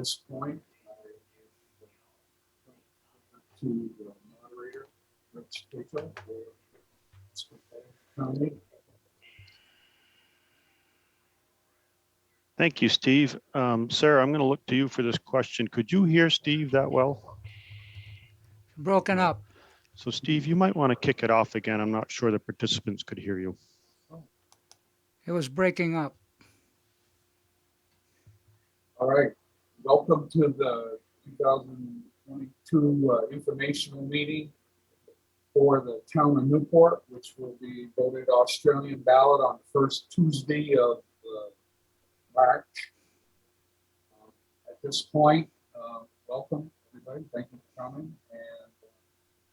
this point, to the moderator, Rich Tato, County. Thank you, Steve. Sarah, I'm going to look to you for this question. Could you hear Steve that well? Broken up. So Steve, you might want to kick it off again. I'm not sure the participants could hear you. It was breaking up. All right, welcome to the 2022 informational meeting for the town of Newport, which will be voted Australian ballot on the first Tuesday of March. At this point, welcome everybody. Thank you for coming. And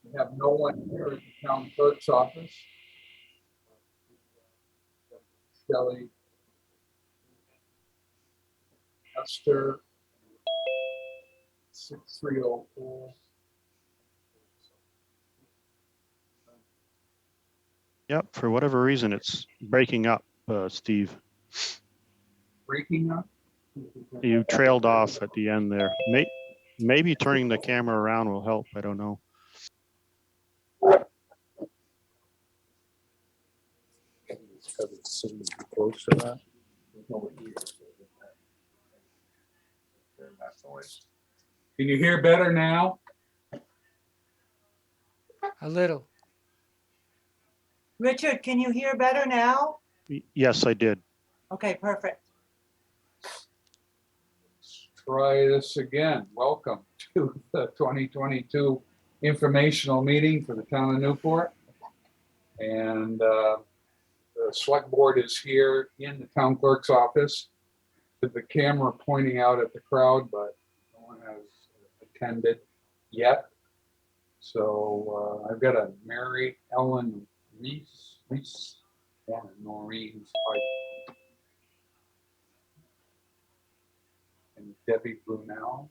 we have no one here at the town clerk's office. Shelley, Esther, 6304. Yep, for whatever reason, it's breaking up, Steve. Breaking up. You trailed off at the end there. Maybe turning the camera around will help. I don't know. Close to that. Can you hear better now? A little. Richard, can you hear better now? Yes, I did. Okay, perfect. Let's try this again. Welcome to the 2022 informational meeting for the town of Newport. And the select board is here in the town clerk's office with the camera pointing out at the crowd, but no one has attended yet. So I've got a Mary Ellen Reese, and Noreen who's hiding. And Debbie Brunel.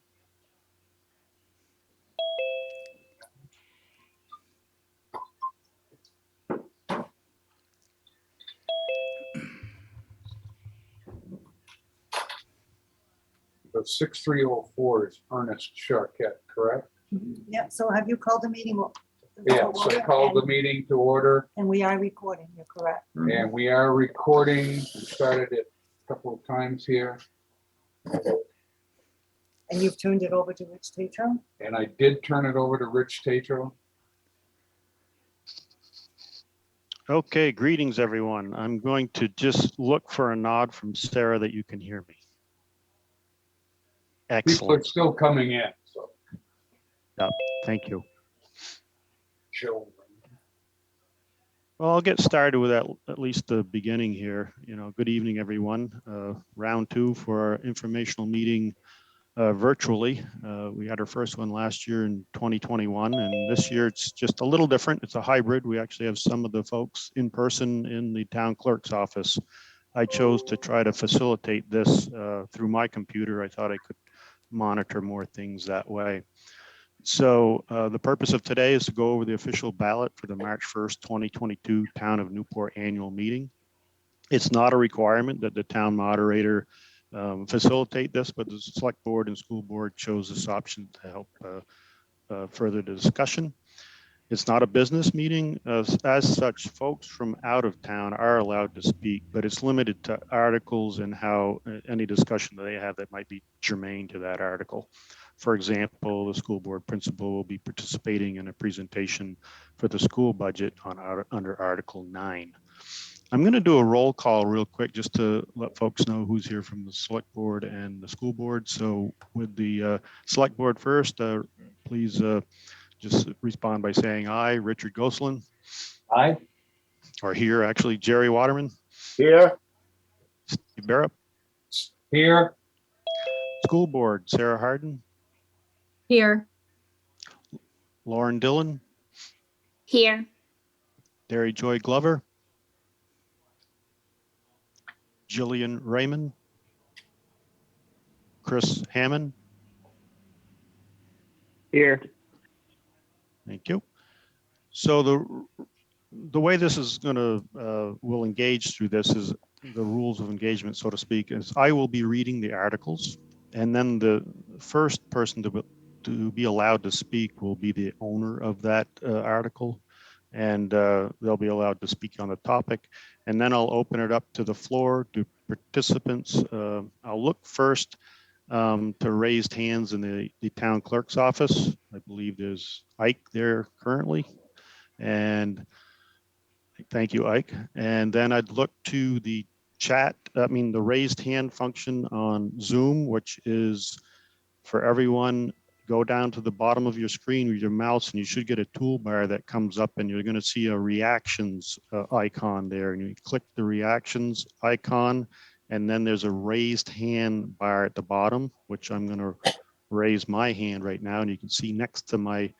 The 6304 is Ernest Charquette, correct? Yeah, so have you called the meeting? Yeah, so I called the meeting to order, And we are recording, you're correct. and we are recording. We started it a couple of times here, And you've turned it over to Rich Tatro? and I did turn it over to Rich Tatro. Okay, greetings, everyone. I'm going to just look for a nod from Sarah that you can hear me. People are Excellent. still coming in, so. Thank you. Joe. Well, I'll get started with at least the beginning here. Good evening, everyone. Round two for our informational meeting virtually. We had our first one last year in 2021, and this year it's just a little different. It's a hybrid. We actually have some of the folks in person in the town clerk's office. I chose to try to facilitate this through my computer. I thought I could monitor more things that way. So the purpose of today is to go over the official ballot for the March 1st, 2022 Town of Newport annual meeting. It's not a requirement that the town moderator facilitate this, but the select board and school board chose this option to help further the discussion. It's not a business meeting. As such, folks from out of town are allowed to speak, but it's limited to articles and how any discussion that they have that might be germane to that article. For example, the school board principal will be participating in a presentation for the school budget under Article 9. I'm going to do a roll call real quick just to let folks know who's here from the select board and the school board. So with the select board first, please just respond by saying aye. Richard Gosselin. Aye. Or here, actually, Jerry Waterman. Here. Steve Barrett. Here. School board, Sarah Harden. Here. Lauren Dillon. Here. Derry Joy Glover. Jillian Raymond. Chris Hammond. Here. Thank you. So the way this is going to will engage through this is the rules of engagement, so to speak, is I will be reading the articles. And then the first person to be allowed to speak will be the owner of that article. And they'll be allowed to speak on the topic. And then I'll open it up to the floor to participants. I'll look first to raised hands in the town clerk's office. I believe there's Ike there currently. And thank you, Ike. And then I'd look to the the raised hand function on Zoom, which is for everyone. Go down to the bottom of your screen with your mouse and you should get a toolbar that comes up and you're going to see a reactions icon there. And you click the reactions icon and then there's a raised hand bar at the bottom, which I'm going to raise my hand right now. And you can see next to my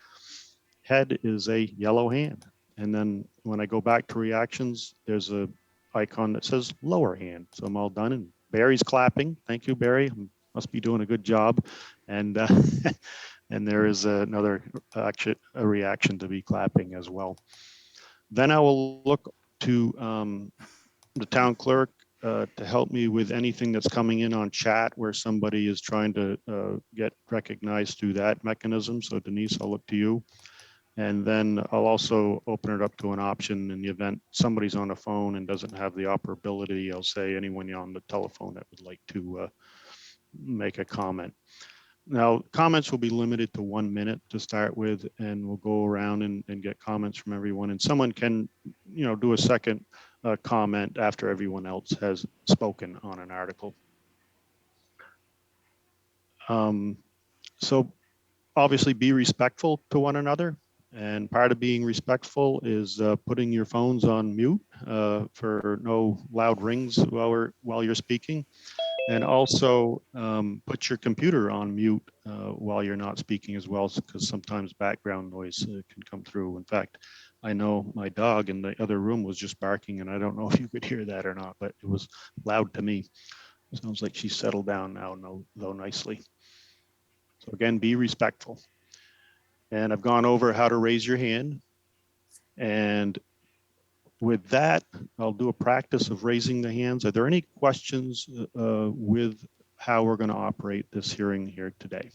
head is a yellow hand. And then when I go back to reactions, there's a icon that says lower hand. So I'm all done and Barry's clapping. Thank you, Barry. Must be doing a good job. And and there is another a reaction to be clapping as well. Then I will look to the town clerk to help me with anything that's coming in on chat where somebody is trying to get recognized through that mechanism. So Denise, I'll look to you. And then I'll also open it up to an option in the event somebody's on the phone and doesn't have the operability. I'll say anyone on the telephone that would like to make a comment. Now, comments will be limited to 1 minute to start with, and we'll go around and get comments from everyone. And someone can, do a second comment after everyone else has spoken on an article. So obviously be respectful to one another. And part of being respectful is putting your phones on mute for no loud rings while you're speaking. And also put your computer on mute while you're not speaking as well, because sometimes background noise can come through. In fact, I know my dog in the other room was just barking, and I don't know if you could hear that or not, but it was loud to me. Sounds like she's settled down now, though nicely. So again, be respectful. And I've gone over how to raise your hand. And with that, I'll do a practice of raising the hands. Are there any questions with how we're going to operate this hearing here today?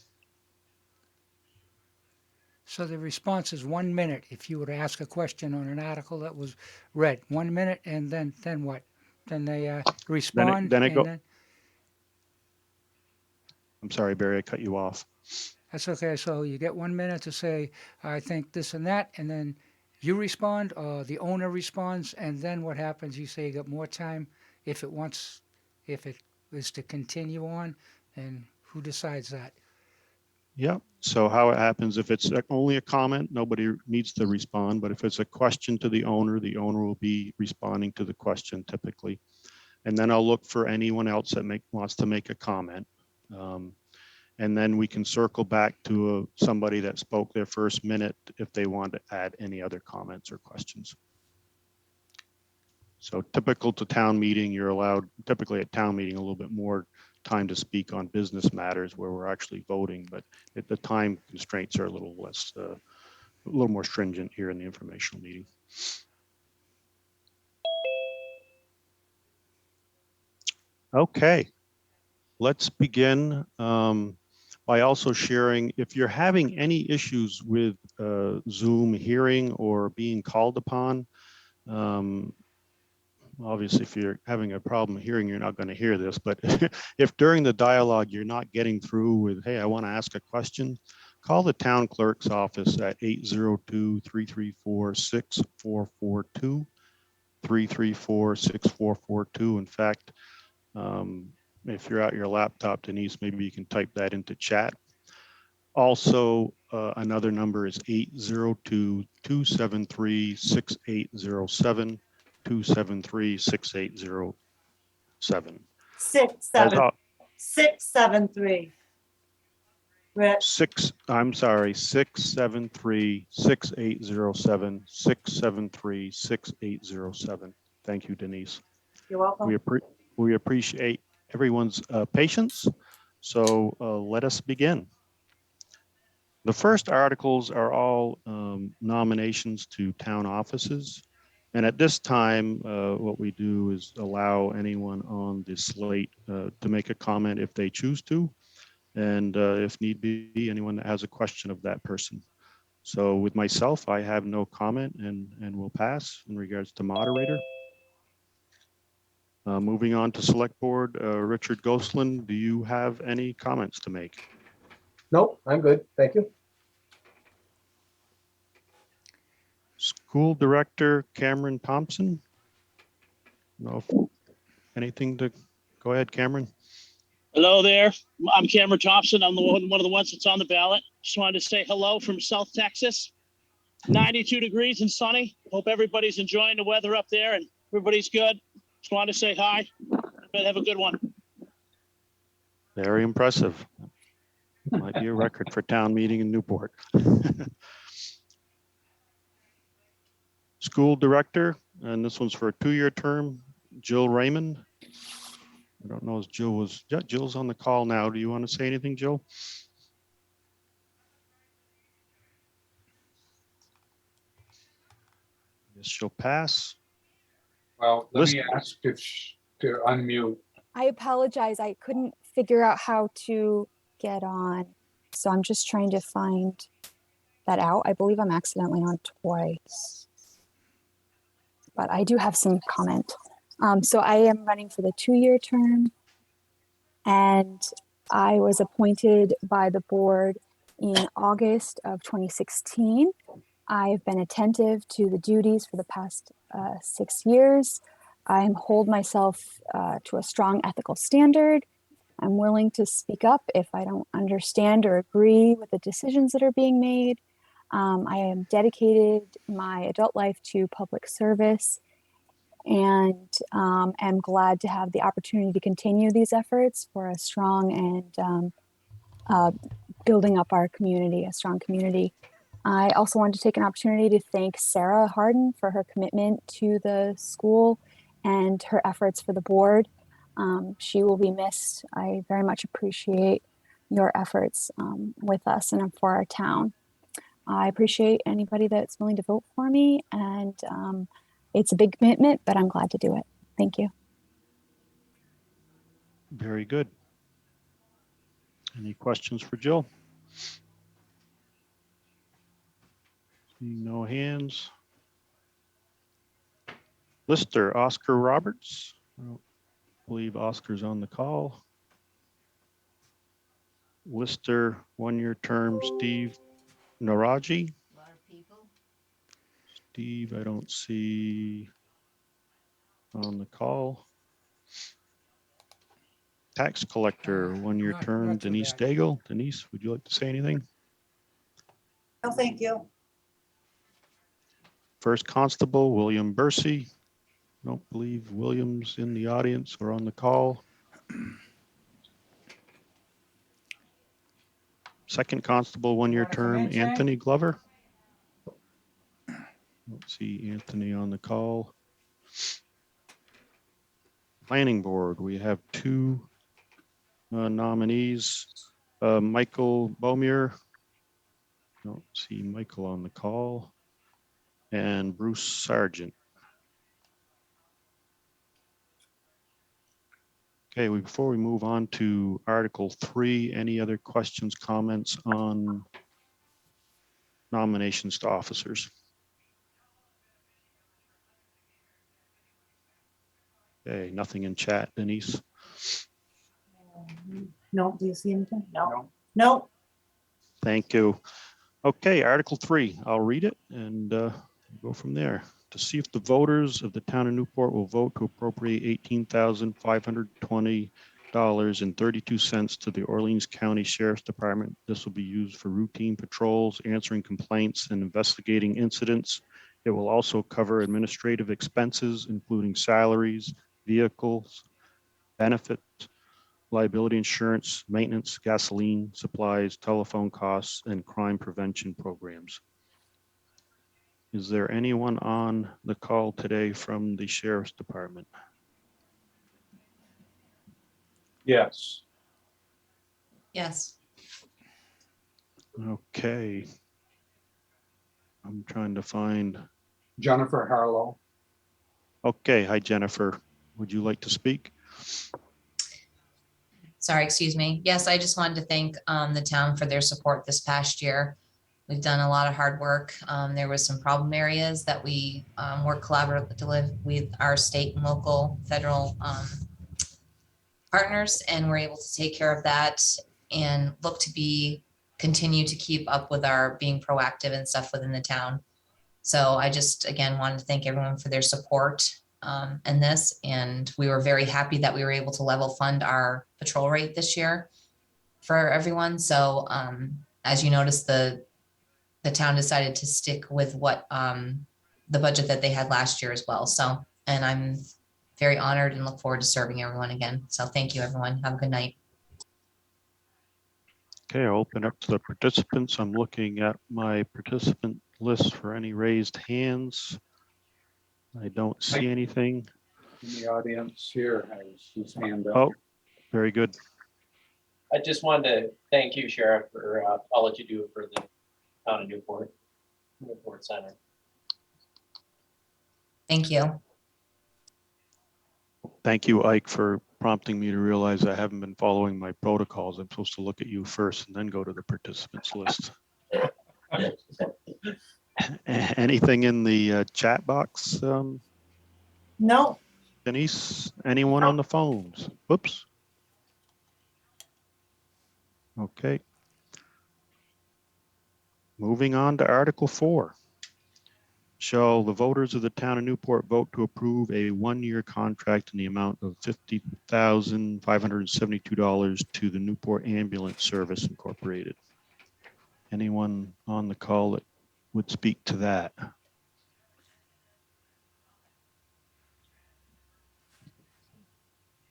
So the response is 1 minute if you were to ask a question on an article that was read. 1 minute, and then what? Then they respond. Then I and go. then, I'm sorry, Barry, I cut you off. that's okay. So you get 1 minute to say, I think this and that, and then you respond, or the owner responds, and then what happens? You say you got more time if it is to continue on, and who decides that? Yeah. So how it happens, if it's only a comment, nobody needs to respond. But if it's a question to the owner will be responding to the question typically. And then I'll look for anyone else that wants to make a comment. And then we can circle back to somebody that spoke their first minute if they want to add any other comments or questions. So typical to town meeting, you're allowed typically at town meeting a little bit more time to speak on business matters where we're actually voting, but the time constraints are a little less, a little more stringent here in the informational meeting. Okay, let's begin by also sharing, if you're having any issues with Zoom hearing or being called upon, obviously, if you're having a problem hearing, you're not going to hear this, but if during the dialogue you're not getting through with, hey, I want to ask a question, call the town clerk's office at 802-334-6442, 334-6442. In fact, if you're at your laptop, Denise, maybe you can type that into chat. Also, another number is 802-273-6807. 273-6807. 673. Rich, 673-6807, 673-6807. Thank you, Denise. you're welcome. We appreciate everyone's patience. So let us begin. The first articles are all nominations to town offices. And at this time, what we do is allow anyone on the slate to make a comment if they choose to. and if need be, anyone that has a question of that person. So with myself, I have no comment and will pass in regards to moderator. Moving on to select board, Richard Gosselin, do you have any comments to make? Nope, I'm good. Thank you. School director Cameron Thompson? No, anything to go ahead, Cameron? Hello there. I'm Cameron Thompson. I'm one of the ones that's on the ballot. Just wanted to say hello from South Texas. 92 degrees and sunny. Hope everybody's enjoying the weather up there and everybody's good. Just wanted to say hi. Have a good one. Very impressive. Might be a record for town meeting in Newport. School director, and this one's for a 2-year term, Jill Raymond. I don't know if Jill was, yeah, Jill's on the call now. Do you want to say anything, Jill? Yes, she'll pass. Well, let List- me ask if to unmute. I apologize. I couldn't figure out how to get on. So I'm just trying to find that out. I believe I'm accidentally on twice. But I do have some comment. So I am running for the 2-year term. And I was appointed by the board in August of 2016. I've been attentive to the duties for the past 6 years. I hold myself to a strong ethical standard. I'm willing to speak up if I don't understand or agree with the decisions that are being made. I am dedicated my adult life to public service and am glad to have the opportunity to continue these efforts for a strong and building up our community, a strong community. I also wanted to take an opportunity to thank Sarah Harden for her commitment to the school and her efforts for the board. She will be missed. I very much appreciate your efforts with us and for our town. I appreciate anybody that's willing to vote for me, and it's a big commitment, but I'm glad to do it. Thank you. Very good. Any questions for Jill? Seeing no hands. Lister, Oscar Roberts. I don't believe Oscar's on the call. Lister, 1-year term, Steve Naraji. Steve, I don't see on the call. Tax collector, 1-year Not- term, not too Denise bad. Daigle. Denise, would you like to say anything? No, thank you. First constable, William Bursey. Don't believe William's in the audience or on the call. Second constable, 1-year Wanna come term, in, Shane? Anthony Glover. Don't see Anthony on the call. Planning board, we have 2 nominees. Michael Beaumier. Don't see Michael on the call. And Bruce Sargent. Okay, before we move on to Article 3, any other questions, comments on nominations to officers? Okay, nothing in chat, Denise. No, do you see anything? No. No. Thank you. Okay, Article 3, I'll read it and go from there. To see if the voters of the town of Newport will vote to appropriate $18,520.32 to the Orleans County Sheriff's Department. This will be used for routine patrols, answering complaints, and investigating incidents. It will also cover administrative expenses, including salaries, vehicles, benefits, liability insurance, maintenance, gasoline, supplies, telephone costs, and crime prevention programs. Is there anyone on the call today from the Sheriff's Department? Yes. Yes. Okay. I'm trying to find. Jennifer Harlow. Okay, hi Jennifer. Would you like to speak? Sorry, excuse me. Yes, I just wanted to thank the town for their support this past year. We've done a lot of hard work. There was some problem areas that we work collaboratively with our state and local federal partners, and we're able to take care of that and look to continue to keep up with our being proactive and stuff within the town. So I just, again, wanted to thank everyone for their support in this. And we were very happy that we were able to level fund our patrol rate this year for everyone. So as you noticed, the town decided to stick with what the budget that they had last year as well. So, and I'm very honored and look forward to serving everyone again. So thank you, everyone. Have a good night. Okay, I'll open up to the participants. I'm looking at my participant list for any raised hands. I don't see anything. In the audience here has his hand up. Oh, very good. I just wanted to thank you, Sheriff, for all that you do for the town of Newport Center. Thank you. Thank you, Ike, for prompting me to realize I haven't been following my protocols. I'm supposed to look at you first and then go to the participants list. Anything in the chat box, No, Denise? Anyone on the phones? Whoops. Okay. Moving on to Article 4. Shall the voters of the town of Newport vote to approve a one-year contract in the amount of $50,572 to the Newport Ambulance Service Incorporated? Anyone on the call that would speak to that?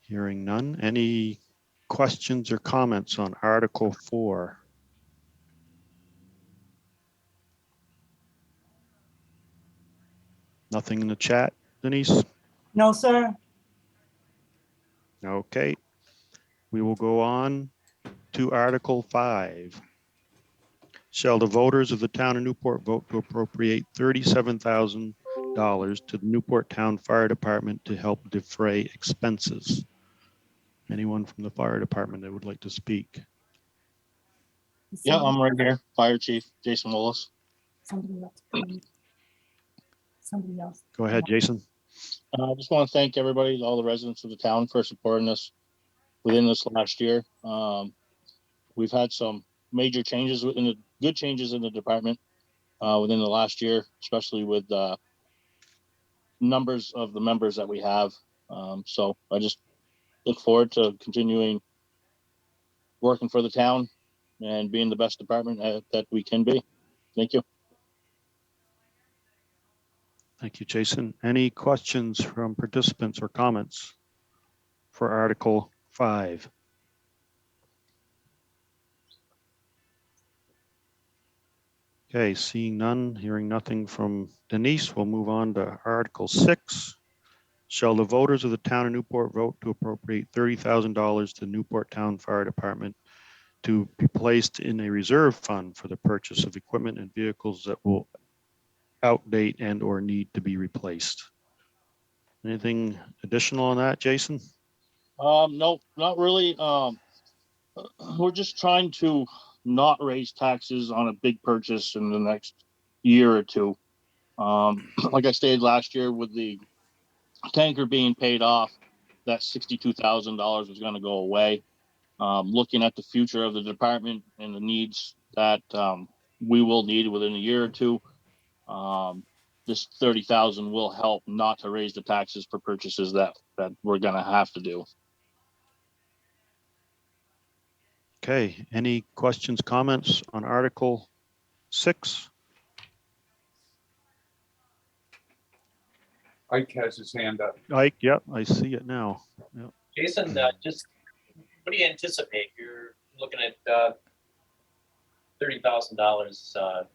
Hearing none. Any questions or comments on Article 4? Nothing in the chat, Denise? no, sir. Okay. We will go on to Article 5. Shall the voters of the town of Newport vote to appropriate $37,000 to the Newport Town Fire Department to help defray expenses? Anyone from the fire department that would like to speak? Yeah, I'm right here. Fire Chief Jason Willis. Somebody else. Somebody else. Go ahead, Jason. I just want to thank everybody, all the residents of the town for supporting us within this last year. We've had some major changes good changes in the department within the last year, especially with numbers of the members that we have. So I just look forward to continuing working for the town and being the best department that we can be. Thank you. Thank you, Jason. Any questions from participants or comments for Article 5? Okay, seeing none, hearing nothing from Denise, we'll move on to Article 6. Shall the voters of the town of Newport vote to appropriate $30,000 to Newport Town Fire Department to be placed in a reserve fund for the purchase of equipment and vehicles that will outdate and or need to be replaced? Anything additional on that, Jason? No, not really. We're just trying to not raise taxes on a big purchase in the next year or two. Like I stated last year, with the tanker being paid off, that $62,000 was going to go away. Looking at the future of the department and the needs that we will need within a year or two, this $30,000 will help not to raise the taxes for purchases that we're going to have to do. Okay, any questions, comments on Article 6? Ike has his hand up. Ike, yep, I see it now. Yep. Jason, just what do you anticipate? You're looking at $30,000 for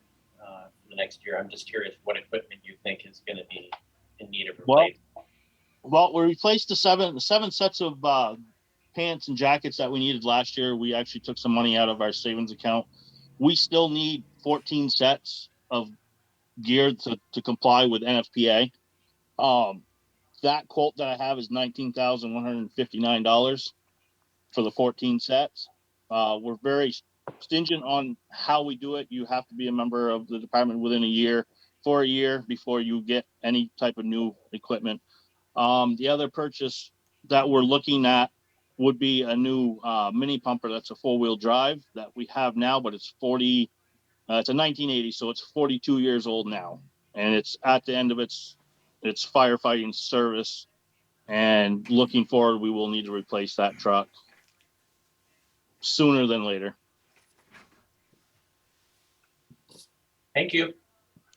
the next year. I'm just curious what equipment you think is going to be in need of replacement. Well, we replaced the seven sets of pants and jackets that we needed last year. We actually took some money out of our savings account. We still need 14 sets of gear to comply with NFPA. That quote that I have is $19,159. for the 14 sets. We're very stringent on how we do it. You have to be a member of the department within for a year before you get any type of new equipment. The other purchase that we're looking at would be a new mini pumper. That's a 4-wheel drive that we have now, but it's it's a 1980, so it's 42 years old now, and it's at the end of its firefighting service. And looking forward, we will need to replace that truck sooner than later. Thank you.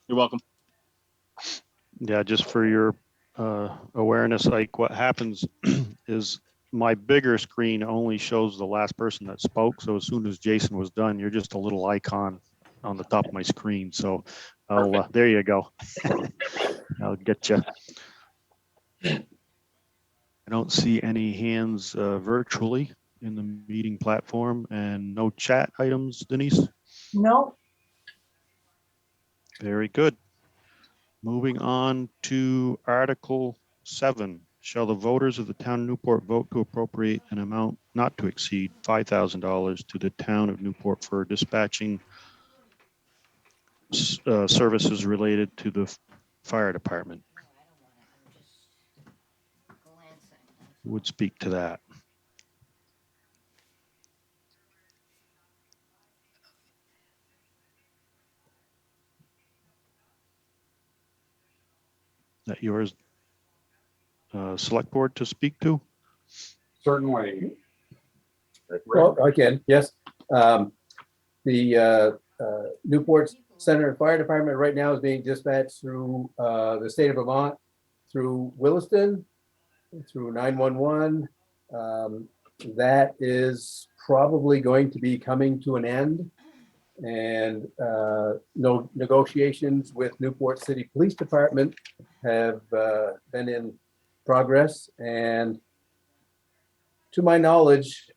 You're welcome. Yeah, just for your awareness, like what happens is my bigger screen only shows the last person that spoke. So as soon as Jason was done, you're just a little icon on the top of my screen. So there you go. I'll get you. I don't see any hands virtually in the meeting platform, and no chat items, Denise. No, Very good. Moving on to Article 7. Shall the voters of the town of Newport vote to appropriate an amount not to exceed $5,000 to the town of Newport for dispatching services related to the fire department? Who would speak to that? That yours, select board to speak to? Certainly. Well, I can, yes. The Newport Center Fire Department right now is being dispatched through the state of Vermont, through Williston, through 911. That is probably going to be coming to an end. And no negotiations with Newport City Police Department have been in progress. And to my knowledge,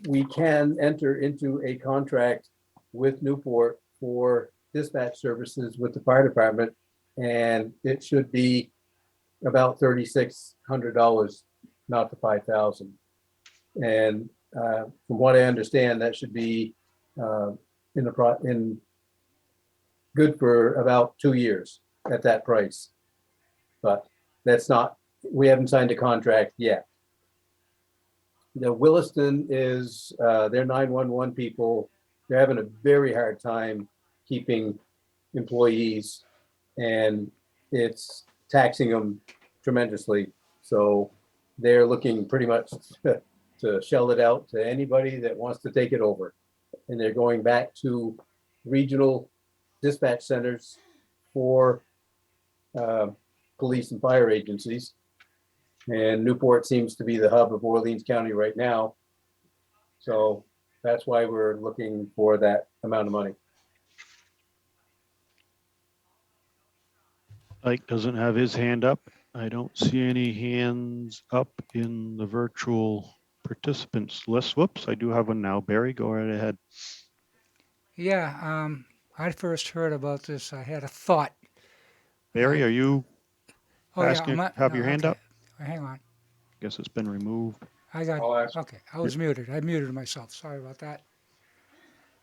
we can enter into a contract with Newport for dispatch services with the fire department, and it should be about $3,600, not the $5,000. And from what I understand, that should be in good for about 2 years at that price. But that's not, we haven't signed a contract yet. The Williston is their 911 people. They're having a very hard time keeping employees, and it's taxing them tremendously. So they're looking pretty much to shell it out to anybody that wants to take it over. And they're going back to regional dispatch centers for police and fire agencies. And Newport seems to be the hub of Orleans County right now. So that's why we're looking for that amount of money. Mike doesn't have his hand up. I don't see any hands up in the virtual participants list. Whoops, I do have one now. Barry, go right ahead. Yeah, I first heard about this. I had a thought. Barry, are you Oh, yeah, asking, have your hand okay. up? Hang on. Guess it's been removed. I got, I'll ask. okay, I was muted. I muted myself. Sorry about that.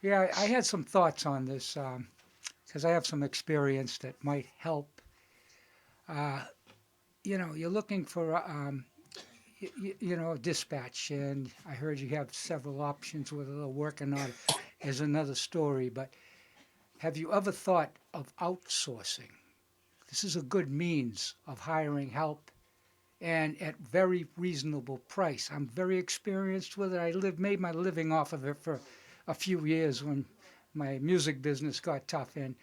Yeah, I had some thoughts on this because I have some experience that might help. You're looking for, dispatch, and I heard you have several options. Whether they're working on it is another story. But have you ever thought of outsourcing? This is a good means of hiring help, and at very reasonable price. I'm very experienced with it. I made my living off of it for a few years when my music business got tough. And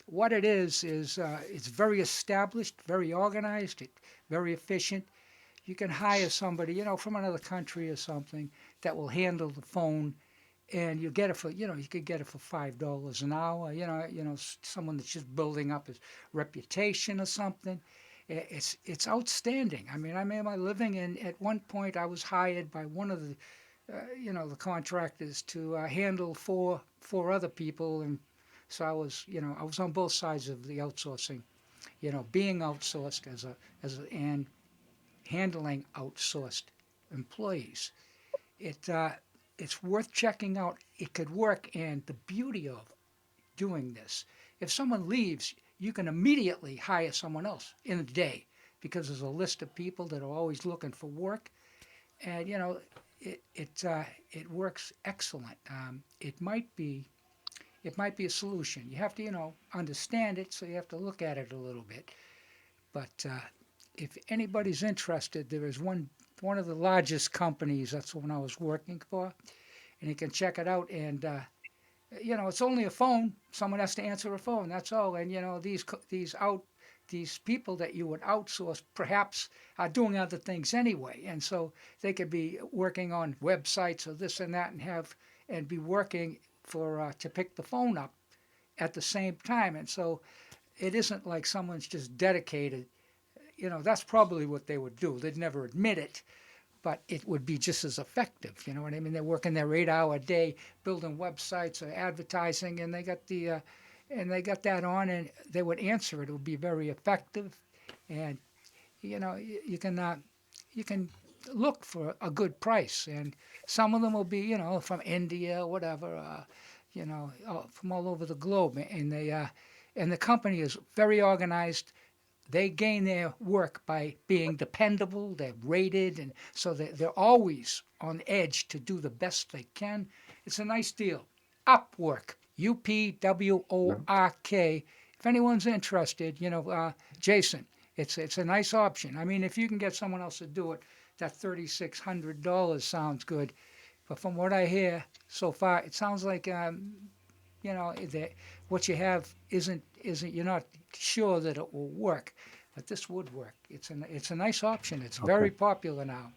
what it is it's very established, very organized, very efficient. You can hire somebody, from another country or something that will handle the phone, and you get it for, you could get it for $5 an hour. Someone that's just building up his reputation or something. It's outstanding. I mean, I made my living, and at one point I was hired by one of the, the contractors to handle four other people, and so I was on both sides of the outsourcing, being outsourced and handling outsourced employees. it's worth checking out. It could work, and the beauty of doing this, if someone leaves, you can immediately hire someone else in a day because there's a list of people that are always looking for work, and it works excellent. It might be a solution. You have to understand it, so you have to look at it a little bit. But if anybody's interested, there is one of the largest companies. That's the one I was working for, and you can check it out. And it's only a phone. Someone has to answer a phone. That's all. And these people that you would outsource perhaps are doing other things anyway, and so they could be working on websites or this and that, and be working for to pick the phone up at the same time. And so it isn't like someone's just dedicated. That's probably what they would do. They'd never admit it, but it would be just as effective. You know what I mean? They're working their 8-hour day building websites or advertising, and they got that on, and they would answer it. It would be very effective, and you can look for a good price, and some of them will be from India, whatever, from all over the globe, and the company is very organized. They gain their work by being dependable. They're rated, and so they're always on edge to do the best they can. It's a nice deal. Upwork, UPWORK. If anyone's interested, Jason, it's a nice option. I mean, if you can get someone else to do it, that $3,600 sounds good. But from what I hear so far, it sounds like that what you have isn't you're not sure that it will work, but this would work. It's a nice option. It's very popular now.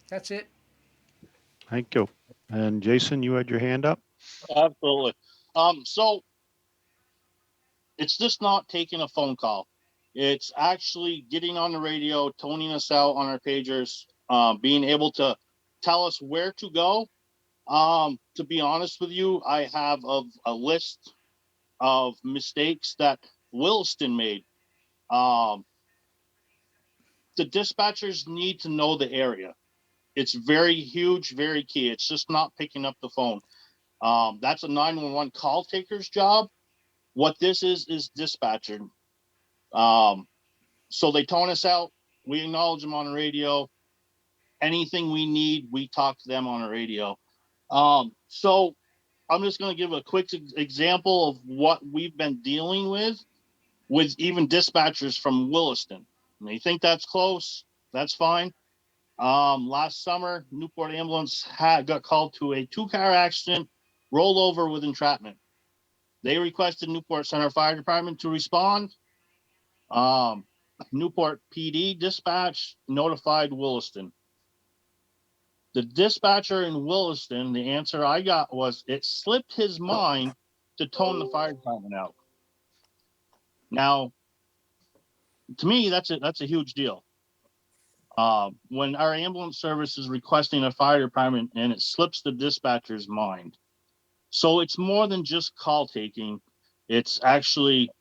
That's it. Thank you. And Jason, you had your hand up? Absolutely. So it's just not taking a phone call. It's actually getting on the radio, toning us out on our pagers, being able to tell us where to go. To be honest with you, I have a list of mistakes that Williston made. The dispatchers need to know the area. It's very huge, very key. It's just not picking up the phone. That's a 911 call taker's job. What this is dispatcher. So they tone us out. We acknowledge them on the radio. Anything we need, we talk to them on the radio. So I'm just going to give a quick example of what we've been dealing with even dispatchers from Williston. And they think that's close. That's fine. Last summer, Newport ambulance got called to a 2-car accident, rollover with entrapment. They requested Newport Center Fire Department to respond. Newport PD dispatch notified Williston. The dispatcher in Williston, the answer I got was it slipped his mind to tone the fire department out. Now, to me, that's a huge deal. When our ambulance service is requesting a fire department and it slips the dispatcher's mind. So it's more than just call taking. It's actually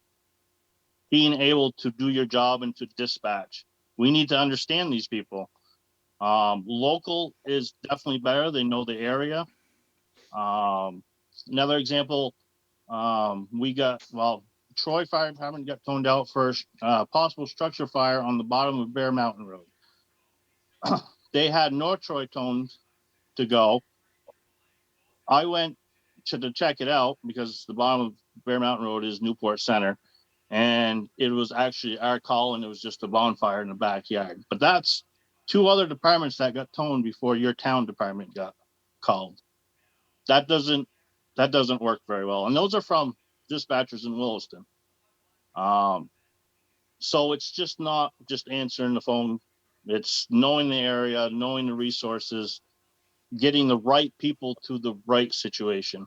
being able to do your job and to dispatch. We need to understand these people. Local is definitely better. They know the area. Another example, Troy Fire Department got toned out for possible structure fire on the bottom of Bear Mountain Road. They had North Troy toned to go. I went to check it out because the bottom of Bear Mountain Road is Newport Center. And it was actually our call, and it was just a bonfire in the backyard. But that's 2 other departments that got toned before your town department got called. That doesn't work very well. And those are from dispatchers in Williston. So it's just not just answering the phone. It's knowing the area, knowing the resources, getting the right people to the right situation.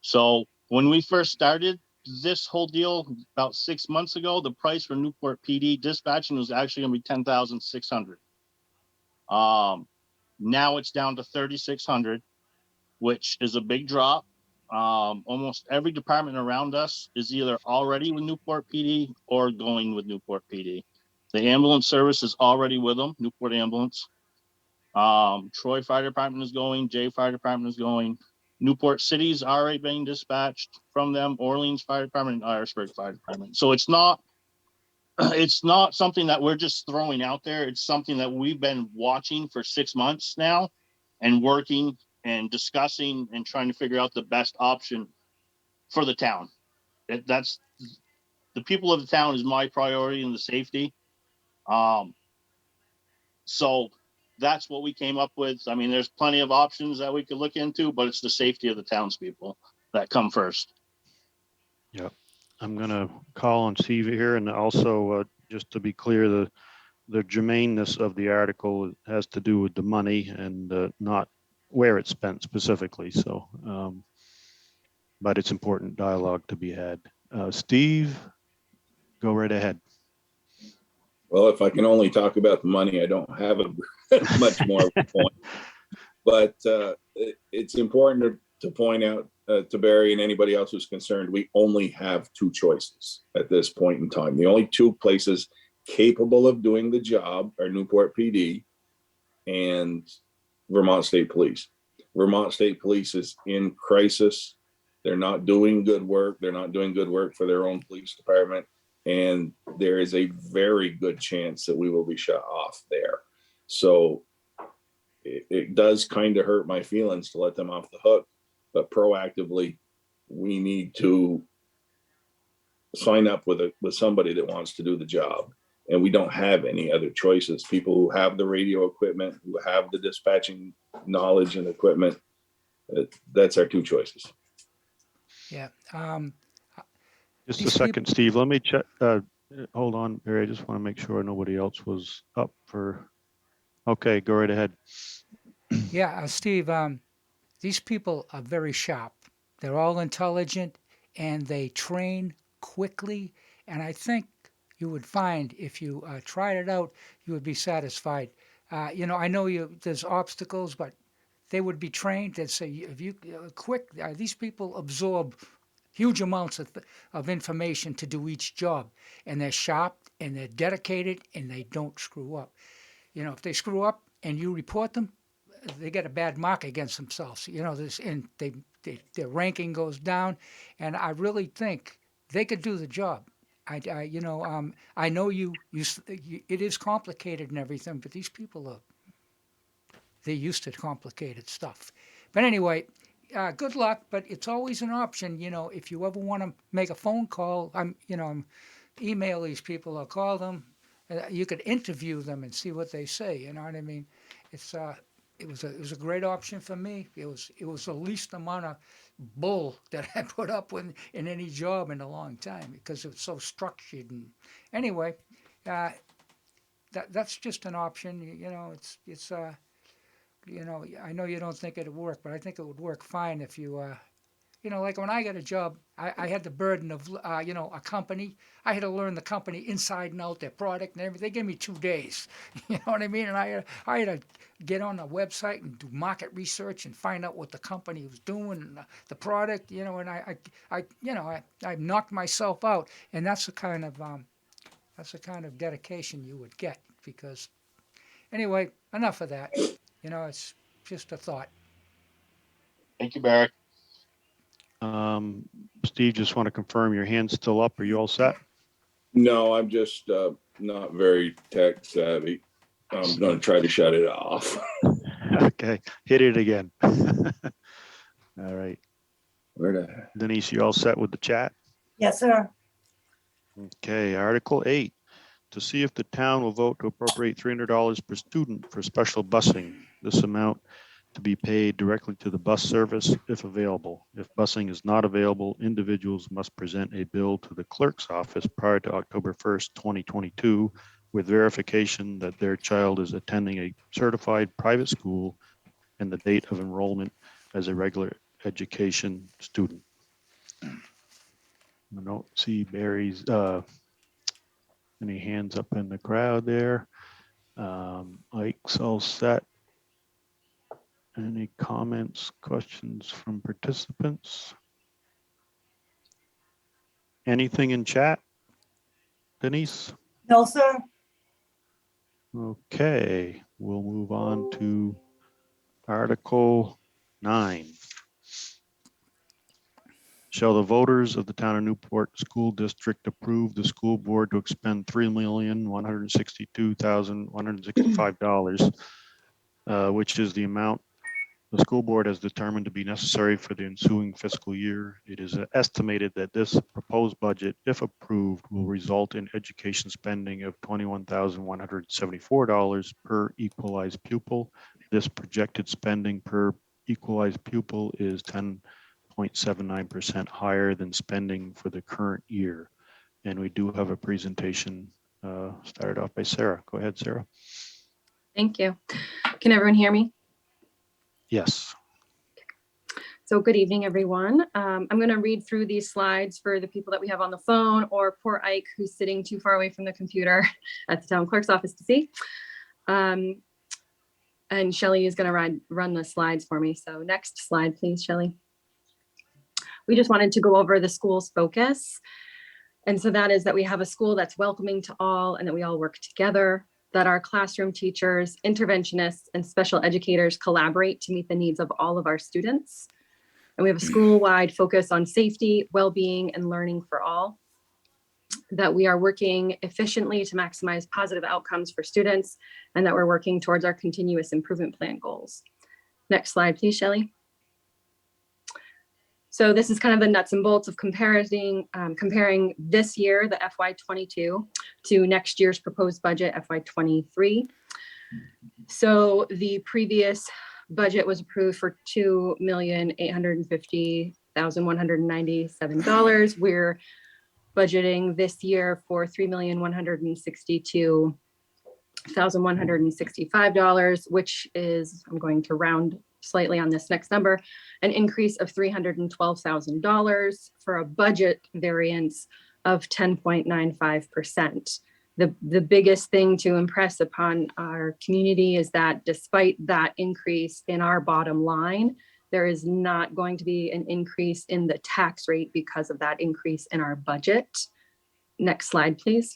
So when we first started this whole deal about 6 months ago, the price for Newport PD dispatching was actually going to be $10,600. Now it's down to $3,600, which is a big drop. Almost every department around us is either already with Newport PD or going with Newport PD. The ambulance service is already with them, Newport Ambulance. Troy Fire Department is going, Jay Fire Department is going. Newport City's already being dispatched from them, Orleans Fire Department and Irishburg Fire Department. So it's not something that we're just throwing out there. It's something that we've been watching for 6 months now and working and discussing and trying to figure out the best option for the town. That's the people of the town is my priority and the safety. So that's what we came up with. I mean, there's plenty of options that we could look into, but it's the safety of the townspeople that come first. I'm gonna call on Steve here, and also just to be clear, the germaneness of the article has to do with the money and not where it's spent specifically. So, but it's important dialogue to be had. Steve, go right ahead. Well, if I can only talk about the money, I don't have much more of a point. But it's important to point out to Barry and anybody else who's concerned, we only have two choices at this point in time. The only two places capable of doing the job are Newport PD and Vermont State Police. Vermont State Police is in crisis. They're not doing good work. They're not doing good work for their own police department. And there is a very good chance that we will be shut off there. So it does kind of hurt my feelings to let them off the hook, but proactively, we need to sign up with somebody that wants to do the job. And we don't have any other choices. People who have the radio equipment, who have the dispatching knowledge and equipment, that's our two choices. Yeah. Just a These second, Steve. Let me check. Hold on, Barry. I just want to make sure nobody else was up for. Okay, go right ahead. Yeah, Steve, these people are very sharp. They're all intelligent and they train quickly. And I think you would find if you tried it out, you would be satisfied. I know there's obstacles, but they would be trained. They'd say, if you these people absorb huge amounts of information to do each job, and they're sharp and they're dedicated and they don't screw up. If they screw up and you report them, they get a bad mark against themselves. And their ranking goes down. And I really think they could do the job. I know it is complicated and everything, but these people they're used to complicated stuff. But anyway, good luck. But it's always an option. If you ever want to make a phone call, email these people or call them. You could interview them and see what they say. You know what I mean? It was a great option for me. It was the least amount of bull that I put up with in any job in a long time because it was so structured. And anyway, that's just an option. I know you don't think it'd work, but I think it would work fine if you. Like when I got a job, I had the burden of, a company. I had to learn the company inside and out, their product and everything. They gave me 2 days. You know what I mean? And I had to get on the website and do market research and find out what the company was doing and the product. And I knocked myself out. And that's the kind of dedication you would get. Because anyway, enough of that. It's just a thought. Thank you, Barry. Steve, just want to confirm your hand's still up. Are you all set? No, I'm just not very tech savvy. I'm going to try to shut it off. Okay, hit it again. All right. Denise, you all set with the chat? Yes, sir. Okay, Article 8, to see if the town will vote to appropriate $300 per student for special busing. This amount to be paid directly to the bus service if available. If busing is not available, individuals must present a bill to the clerk's office prior to October 1st, 2022, with verification that their child is attending a certified private school and the date of enrollment as a regular education student. I don't see Barry's any hands up in the crowd there. Ike's all set. Any comments, questions from participants? Anything in chat? Denise? No, sir. Okay, we'll move on to Article 9. Shall the voters of the town of Newport School District approve the school board to expend $3,162,165, which is the amount the school board has determined to be necessary for the ensuing fiscal year. It is estimated that this proposed budget, if approved, will result in education spending of $21,174 per equalized pupil. This projected spending per equalized pupil is 10.79% higher than spending for the current year. And we do have a presentation started off by Sarah. Go ahead, Sarah. Thank you. Can everyone hear me? Yes. So good evening, everyone. I'm going to read through these slides for the people that we have on the phone, or poor Ike, who's sitting too far away from the computer at the town clerk's office to see. And Shelley is going to run the slides for me. So next slide, please, Shelley. We just wanted to go over the school's focus. And so that is that we have a school that's welcoming to all and that we all work together, that our classroom teachers, interventionists, and special educators collaborate to meet the needs of all of our students. And we have a school-wide focus on safety, well-being, and learning for all. That we are working efficiently to maximize positive outcomes for students, and that we're working towards our continuous improvement plan goals. Next slide, please, Shelley. So this is kind of the nuts and bolts of comparing this year, the FY22, to next year's proposed budget, FY23. So the previous budget was approved for $2,850,197. We're budgeting this year for $3,162,165, which is, I'm going to round slightly on this next number, an increase of $312,000 for a budget variance of 10.95%. The biggest thing to impress upon our community is that despite that increase in our bottom line, there is not going to be an increase in the tax rate because of that increase in our budget. Next slide, please.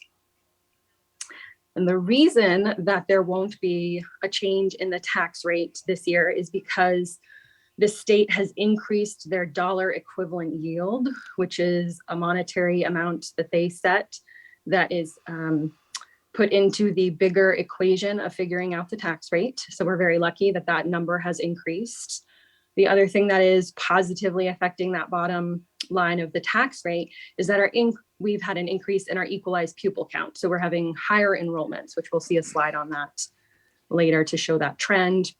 And the reason that there won't be a change in the tax rate this year is because the state has increased their dollar equivalent yield, which is a monetary amount that they set that is put into the bigger equation of figuring out the tax rate. So we're very lucky that that number has increased. The other thing that is positively affecting that bottom line of the tax rate is that we've had an increase in our equalized pupil count. So we're having higher enrollments, which we'll see a slide on that later to show that trend.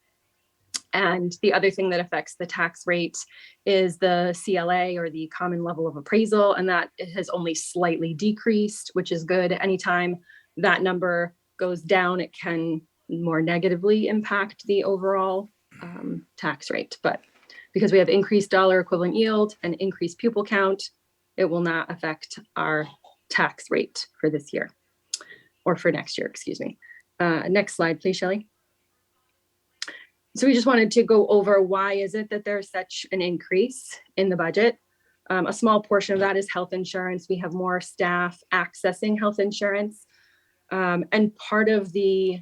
And the other thing that affects the tax rate is the CLA, or the common level of appraisal, and that it has only slightly decreased, which is good. Anytime that number goes down, it can more negatively impact the overall tax rate. But because we have increased dollar equivalent yield and increased pupil count, it will not affect our tax rate for this year, or for next year, excuse me. Next slide, please, Shelley. So we just wanted to go over why is it that there's such an increase in the budget. A small portion of that is health insurance. We have more staff accessing health insurance. And part of the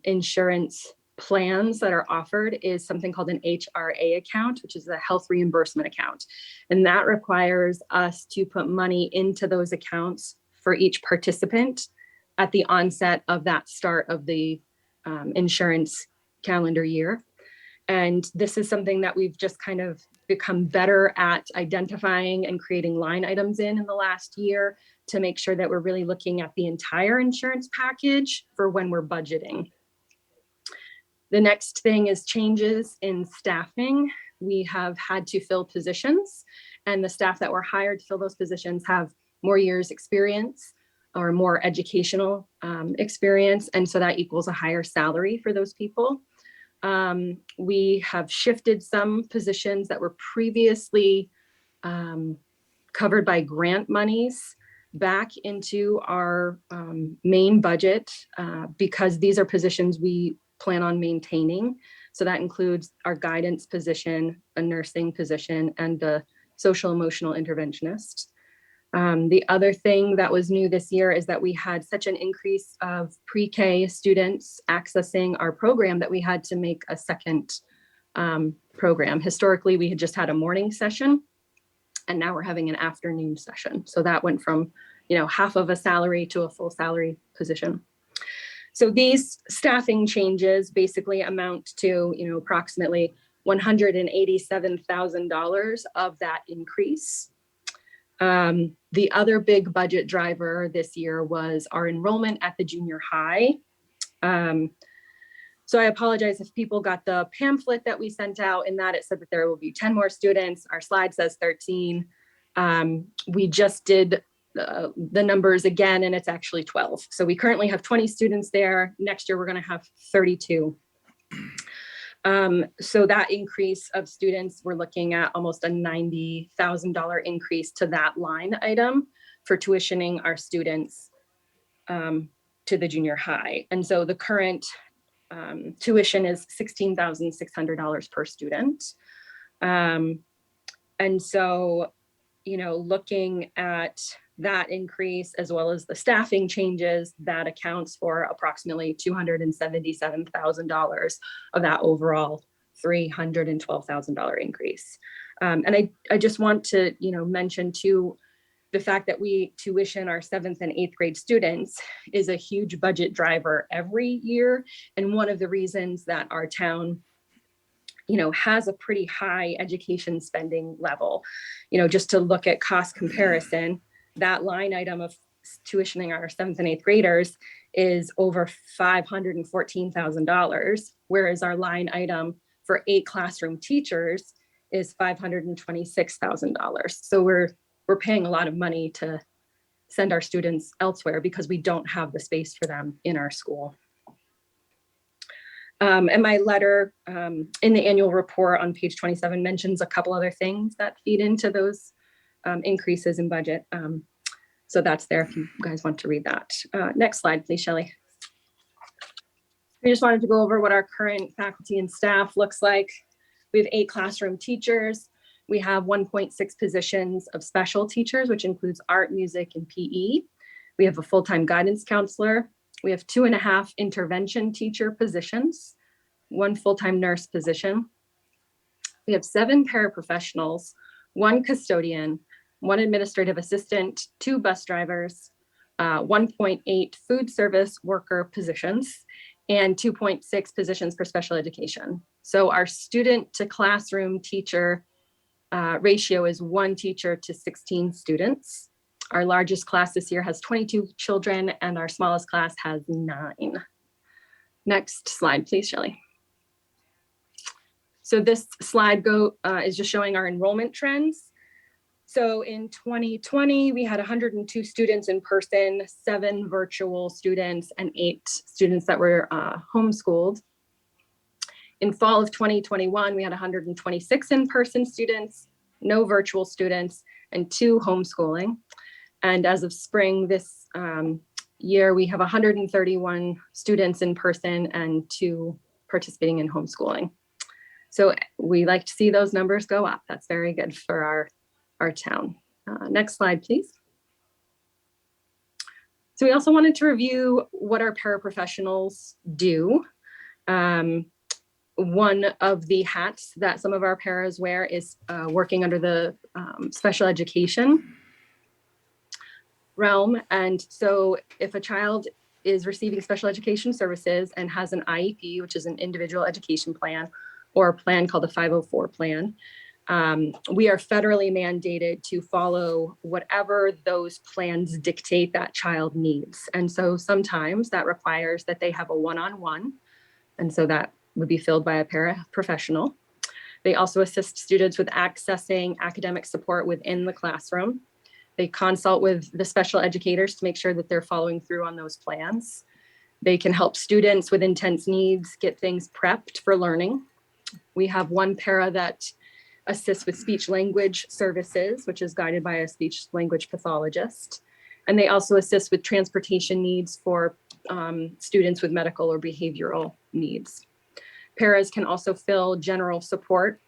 insurance plans that are offered is something called an HRA account, which is a health reimbursement account. And that requires us to put money into those accounts for each participant at the onset of that start of the insurance calendar year. And this is something that we've just kind of become better at identifying and creating line items in the last year to make sure that we're really looking at the entire insurance package for when we're budgeting. The next thing is changes in staffing. We have had to fill positions, and the staff that were hired to fill those positions have more years experience or more educational experience. And so that equals a higher salary for those people. We have shifted some positions that were previously covered by grant monies back into our main budget because these are positions we plan on maintaining. So that includes our guidance position, a nursing position, and a social emotional interventionist. The other thing that was new this year is that we had such an increase of pre-K students accessing our program that we had to make a second program. Historically, we had just had a morning session, and now we're having an afternoon session. So that went from, half of a salary to a full salary position. So these staffing changes basically amount to, approximately $187,000 of that increase. The other big budget driver this year was our enrollment at the junior high. So I apologize if people got the pamphlet that we sent out. In that it said that there will be 10 more students. Our slide says 13. We just did the numbers again, and it's actually 12. So we currently have 20 students there. Next year, we're going to have 32. So that increase of students, we're looking at almost a $90,000 increase to that line item for tuitioning our students to the junior high. And so the current tuition is $16,600 per student. And so, looking at that increase as well as the staffing changes, that accounts for approximately $277,000 of that overall $312,000 increase. And I just want to, mention too, the fact that we tuition our 7th and 8th grade students is a huge budget driver every year. And one of the reasons that our town has a pretty high education spending level, just to look at cost comparison, that line item of tuitioning our 7th and 8th graders is over $514,000, whereas our line item for 8 classroom teachers is $526,000. So we're paying a lot of money to send our students elsewhere because we don't have the space for them in our school. And my letter in the annual report on page 27 mentions a couple other things that feed into those increases in budget. So that's there if you guys want to read that. Next slide, please, Shelley. We just wanted to go over what our current faculty and staff looks like. We have 8 classroom teachers. We have 1.6 positions of special teachers, which includes art, music, and PE. We have a full-time guidance counselor. We have 2.5 intervention teacher positions, 1 full-time nurse position. We have 7 paraprofessionals, 1 custodian, 1 administrative assistant, 2 bus drivers, 1.8 food service worker positions, and 2.6 positions for special education. So our student to classroom teacher ratio is 1 teacher to 16 students. Our largest class this year has 22 children, and our smallest class has 9. Next slide, please, Shelley. So this slide is just showing our enrollment trends. So in 2020, we had 102 students in person, 7 virtual students, and 8 students that were homeschooled. In fall of 2021, we had 126 in-person students, no virtual students, and 2 homeschooling. And as of spring this year, we have 131 students in person and 2 participating in homeschooling. So we like to see those numbers go up. That's very good for our town. Next slide, please. So we also wanted to review what our paraprofessionals do. One of the hats that some of our paras wear is working under the special education realm. And so if a child is receiving special education services and has an IEP, which is an individual education plan, or a plan called the 504 plan, we are federally mandated to follow whatever those plans dictate that child needs. And so sometimes that requires that they have a one-on-one. And so that would be filled by a paraprofessional. They also assist students with accessing academic support within the classroom. They consult with the special educators to make sure that they're following through on those plans. They can help students with intense needs get things prepped for learning. We have 1 para that assists with speech language services, which is guided by a speech language pathologist. And they also assist with transportation needs for students with medical or behavioral needs. Paras can also fill general support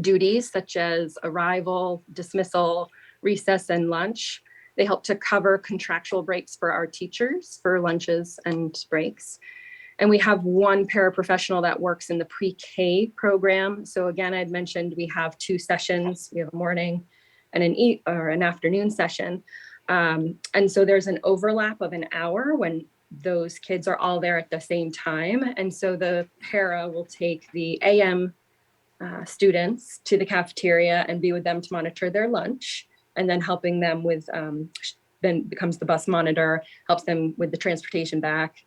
duties such as arrival, dismissal, recess and lunch. They help to cover contractual breaks for our teachers for lunches and breaks. And we have one paraprofessional that works in the pre-K program. So again, I'd mentioned we have 2 sessions. We have a morning and an afternoon session. And so there's an overlap of an hour when those kids are all there at the same time. And so the para will take the AM students to the cafeteria and be with them to monitor their lunch, and then helping them with, then becomes the bus monitor, helps them with the transportation back,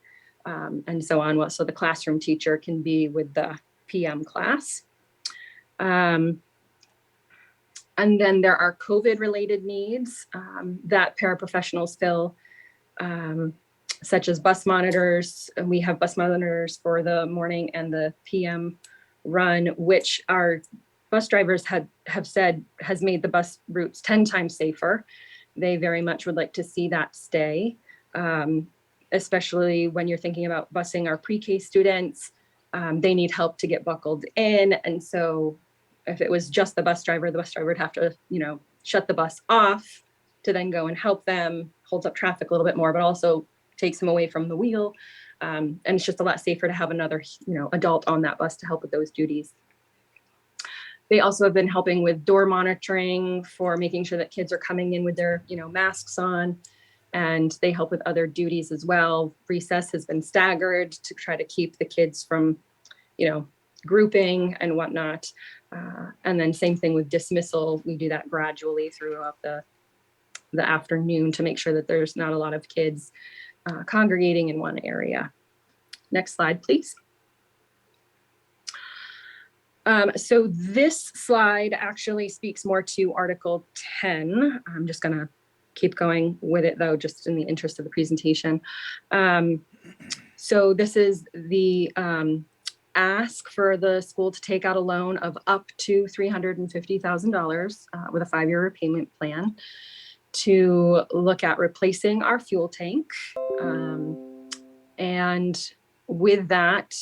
and so on. So the classroom teacher can be with the PM class. And then there are COVID-related needs that paraprofessionals fill, such as bus monitors. And we have bus monitors for the morning and the PM run, which our bus drivers have said has made the bus routes 10 times safer. They very much would like to see that stay, especially when you're thinking about busing our pre-K students. They need help to get buckled in. And so if it was just the bus driver would have to, shut the bus off to then go and help them, holds up traffic a little bit more, but also takes them away from the wheel. And it's just a lot safer to have another, adult on that bus to help with those duties. They also have been helping with door monitoring for making sure that kids are coming in with their, masks on, and they help with other duties as well. Recess has been staggered to try to keep the kids from, grouping and whatnot. And then same thing with dismissal. We do that gradually throughout the afternoon to make sure that there's not a lot of kids congregating in one area. Next slide, please. So this slide actually speaks more to Article 10. I'm just going to keep going with it though, just in the interest of the presentation. So this is the ask for the school to take out a loan of up to $350,000 with a 5-year repayment plan to look at replacing our fuel tank. And with that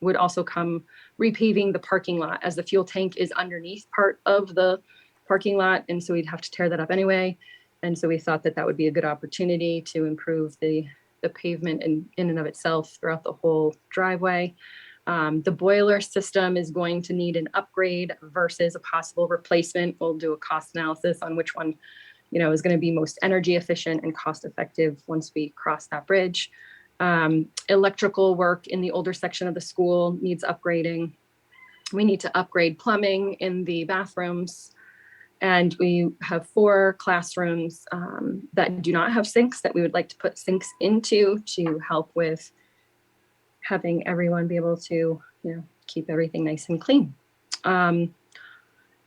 would also come repaving the parking lot, as the fuel tank is underneath part of the parking lot. And so we'd have to tear that up anyway. And so we thought that that would be a good opportunity to improve the pavement in and of itself throughout the whole driveway. The boiler system is going to need an upgrade versus a possible replacement. We'll do a cost analysis on which one, is going to be most energy efficient and cost effective once we cross that bridge. Electrical work in the older section of the school needs upgrading. We need to upgrade plumbing in the bathrooms. And we have 4 classrooms that do not have sinks that we would like to put sinks into to help with having everyone be able to, keep everything nice and clean.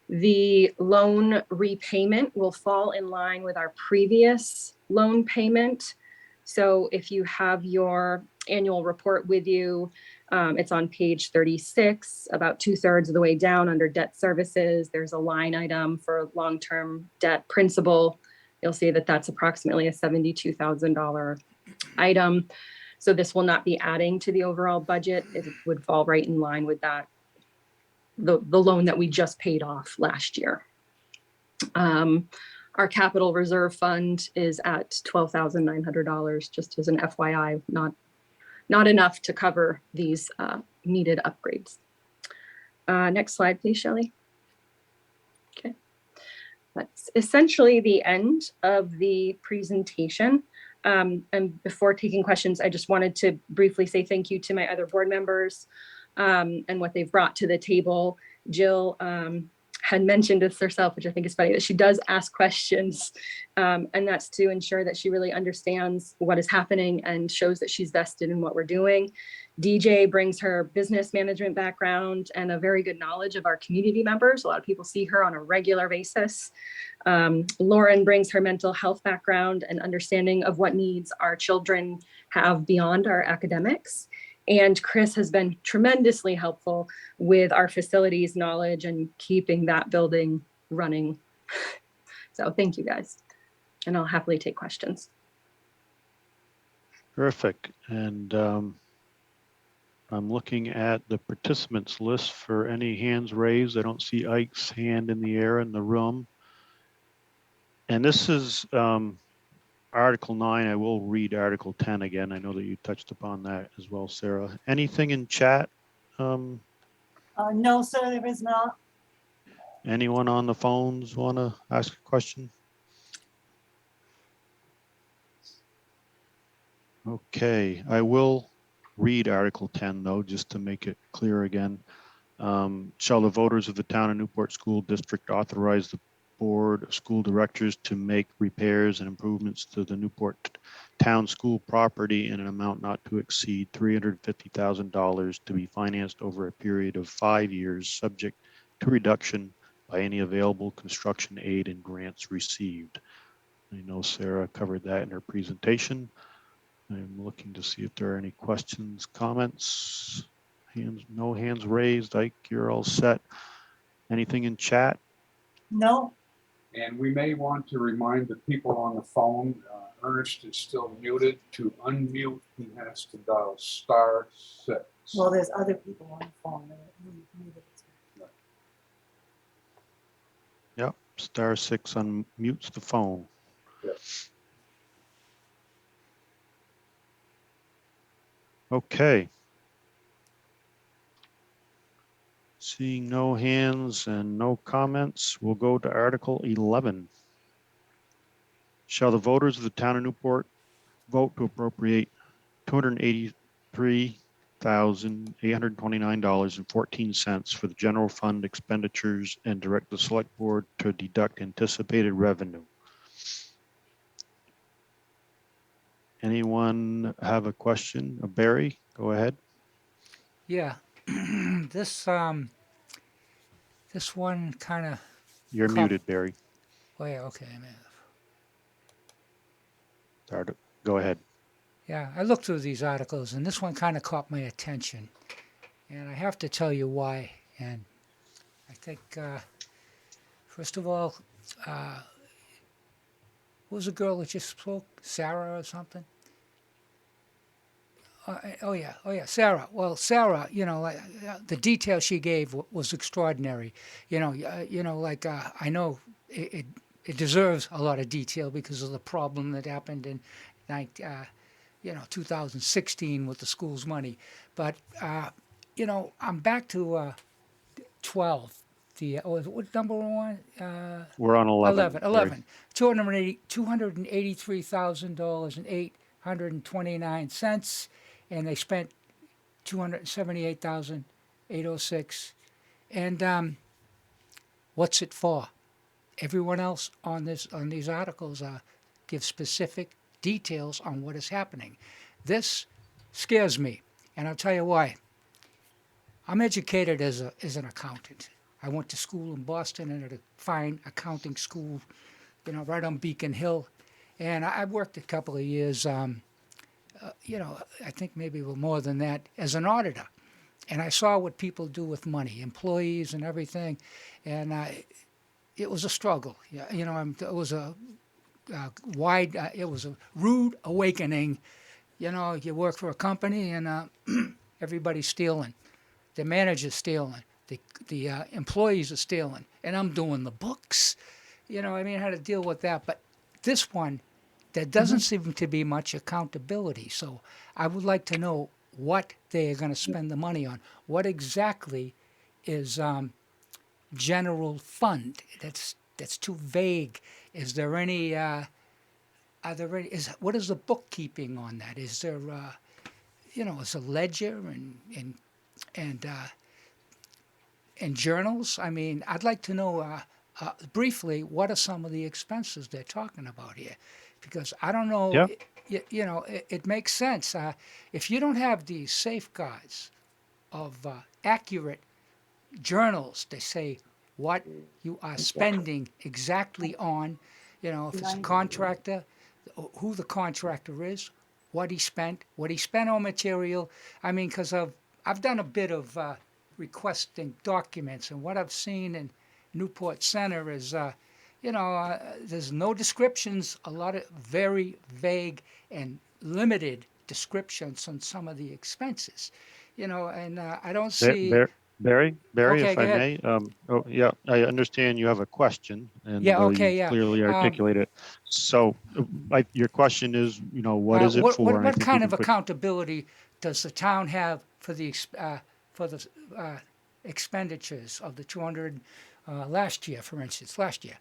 The loan repayment will fall in line with our previous loan payment. So if you have your annual report with you, it's on page 36, about 2/3 of the way down under debt services. There's a line item for long-term debt principal. You'll see that that's approximately a $72,000 item. So this will not be adding to the overall budget. It would fall right in line with that, the loan that we just paid off last year. Our capital reserve fund is at $12,900, just as an FYI, not enough to cover these needed upgrades. Next slide, please, Shelley. Okay. That's essentially the end of the presentation. And before taking questions, I just wanted to briefly say thank you to my other board members and what they've brought to the table. Jill had mentioned this herself, which I think is funny, that she does ask questions, and that's to ensure that she really understands what is happening and shows that she's vested in what we're doing. DJ brings her business management background and a very good knowledge of our community members. A lot of people see her on a regular basis. Lauren brings her mental health background and understanding of what needs our children have beyond our academics. And Chris has been tremendously helpful with our facilities knowledge and keeping that building running. So thank you guys. And I'll happily take questions. Terrific. And I'm looking at the participants list for any hands raised. I don't see Ike's hand in the air in the room. And this is Article 9. I will read Article 10 again. I know that you touched upon that as well, Sarah. Anything in chat? No, sir, there is not. Anyone on the phones want to ask a question? Okay, I will read Article 10 though, just to make it clear again. Shall the voters of the town of Newport School District authorize the Board of School Directors to make repairs and improvements to the Newport Town School property in an amount not to exceed $350,000 to be financed over a period of 5 years, subject to reduction by any available construction aid and grants received. I know Sarah covered that in her presentation. I'm looking to see if there are any questions, comments. Hands, no hands raised. Ike, you're all set. Anything in chat? No, And we may want to remind the people on the phone, Ernest is still muted. To unmute, he has to dial *6. well, there's other people on the phone. that are muted as well. Yep, *6 unmutes the phone. Yep. Okay. Seeing no hands and no comments, we'll go to Article 11. Shall the voters of the town of Newport vote to appropriate $283,829.14 for the general fund expenditures and direct the select board to deduct anticipated revenue? Anyone have a question? Barry, go ahead. Yeah, this this one kind of. You're muted, Barry. Oh yeah, okay, man. Go ahead. Yeah, I looked through these articles, and this one kind of caught my attention, and I have to tell you why. And I think, first of all, who was the girl that just spoke? Sarah or something? Oh yeah, Sarah. Well, Sarah, the detail she gave was extraordinary. I know it deserves a lot of detail because of the problem that happened in 2016 with the school's money. But I'm back to 12. What number one? We're on 11. 11. $283,000.829, and they spent $278,806. And what's it for? Everyone else on these articles give specific details on what is happening. This scares me, and I'll tell you why. I'm educated as an accountant. I went to school in Boston and at a fine accounting school, right on Beacon Hill. And I worked a couple of years, I think maybe a little more than that, as an auditor. And I saw what people do with money, employees and everything. And it was a struggle. It was a rude awakening. You work for a company and everybody's stealing. The manager's stealing. The employees are stealing. And I'm doing the books. I had to deal with that. But this one, there doesn't seem to be much accountability. So I would like to know what they are going to spend the money on. What exactly is general fund? That's too vague. Is there any? What is the bookkeeping on that? Is there? Is a ledger and journals? I'd like to know briefly what are some of the expenses they're talking about here, because I don't know. Yeah. It makes sense. If you don't have these safeguards of accurate journals, they say what you are spending exactly on, if it's a contractor, who the contractor is, what he spent on material. Because I've done a bit of requesting documents, and what I've seen in Newport Center is, there's no descriptions, a lot of very vague and limited descriptions on some of the expenses, and I don't see. Barry, Okay, if go I ahead. may, oh, yeah, I understand you have a question and Yeah, you okay, yeah. clearly articulate it. So your question is, what is it What, for? And I what think we kind can of put, accountability does the town have for for the expenditures of the 200 last year, for instance, last year?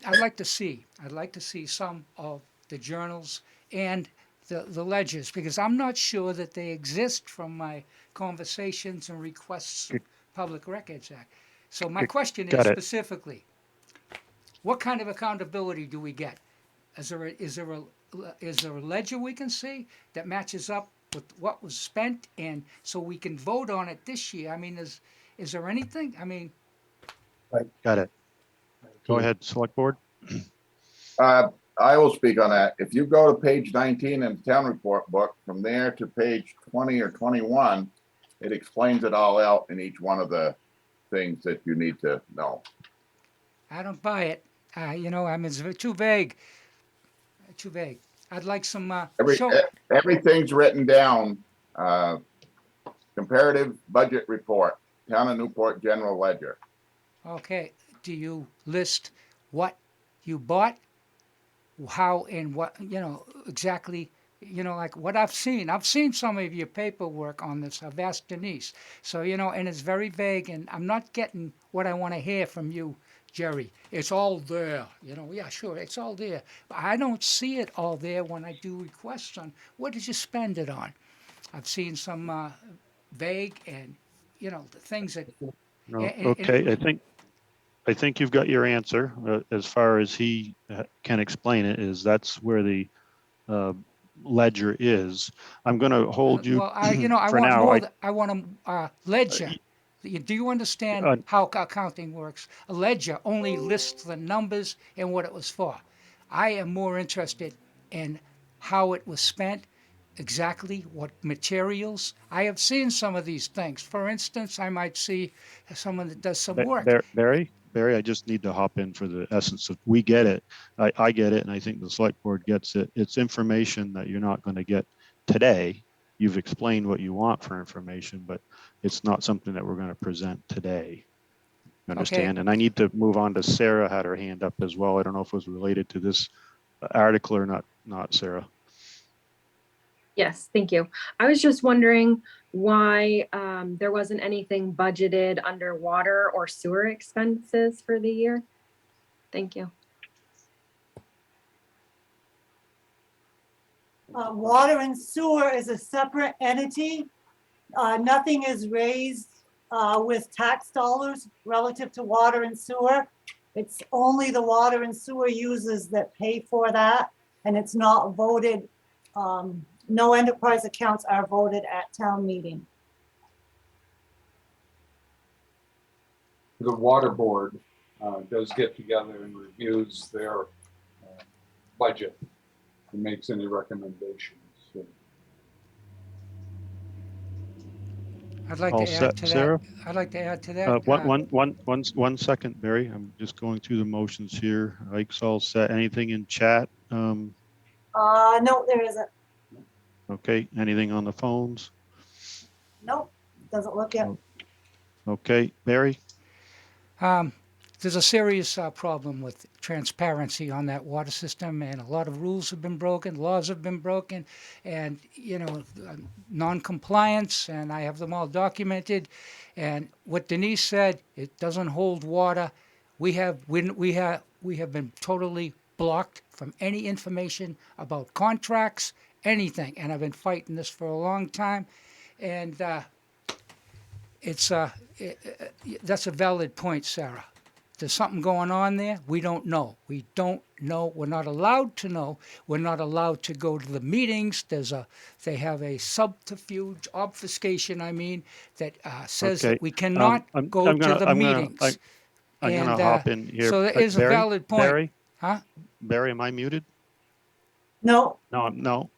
I'd like to see some of the journals and the ledgers, because I'm not sure that they exist from my conversations and requests of Public Records Act. So my G- question got is it. specifically, what kind of accountability do we get? Is there a ledger we can see that matches up with what was spent, and so we can vote on it this year? I mean, is there anything? I mean, got it. Go ahead, select board. I will speak on that. If you go to page 19 in the town report book, from there to page 20 or 21, it explains it all out in each one of the things that you need to know. I don't buy it. I mean, it's too vague. Too vague. I'd like some show. Everything's written down. Comparative budget report, Town of Newport General Ledger. Okay. Do you list what you bought, how and what, exactly, like what I've seen. I've seen some of your paperwork on this. I've asked Denise. So, and it's very vague, and I'm not getting what I want to hear from you, Jerry. It's all there. Yeah, sure, it's all there. But I don't see it all there when I do requests on what did you spend it on. I've seen some vague and, the things that. No, and okay, I think you've got your answer as far as he can explain it, is that's where the ledger is. I'm going to hold you Well, I for want now. more. I want a ledger. Do you understand uh, how accounting works? A ledger only lists the numbers and what it was for. I am more interested in how it was spent, exactly what materials. I have seen some of these things. For instance, I might see someone that does some work. Barry, I just need to hop in for the essence of, we get it. I get it, and I think the select board gets it. It's information that you're not going to get today. You've explained what you want for information, but it's not something that we're going to present today. You understand? And I need to move on to Sarah, had her hand up as well. I don't know if it was related to this article or not, Sarah. Yes, thank you. I was just wondering why there wasn't anything budgeted under water or sewer expenses for the year. Thank you. Water and sewer is a separate entity. Nothing is raised with tax dollars relative to water and sewer. It's only the water and sewer users that pay for that, and it's not voted. No enterprise accounts are voted at town meeting. The water board does get together and reviews their budget and makes any recommendations. So, I'd like All to add set, to Sarah? that. I'd like to add to that. One second, Barry. I'm just going through the motions here. Ike's all set. Anything in chat? No, there isn't. Okay, anything on the phones? Nope, doesn't look it. Okay, Barry? There's a serious problem with transparency on that water system, and a lot of rules have been broken, laws have been broken, and non-compliance, and I have them all documented. And what Denise said, it doesn't hold water. We have been totally blocked from any information about contracts, anything, and I've been fighting this for a long time, and that's a valid point, Sarah. There's something going on there. We don't know. We don't know. We're not allowed to know. We're not allowed to go to the meetings. They have a subterfuge, obfuscation, that says that we cannot go to the meetings. I'm going to hop in here. So that is a valid point. Barry? Huh? Barry, am I muted? No. No.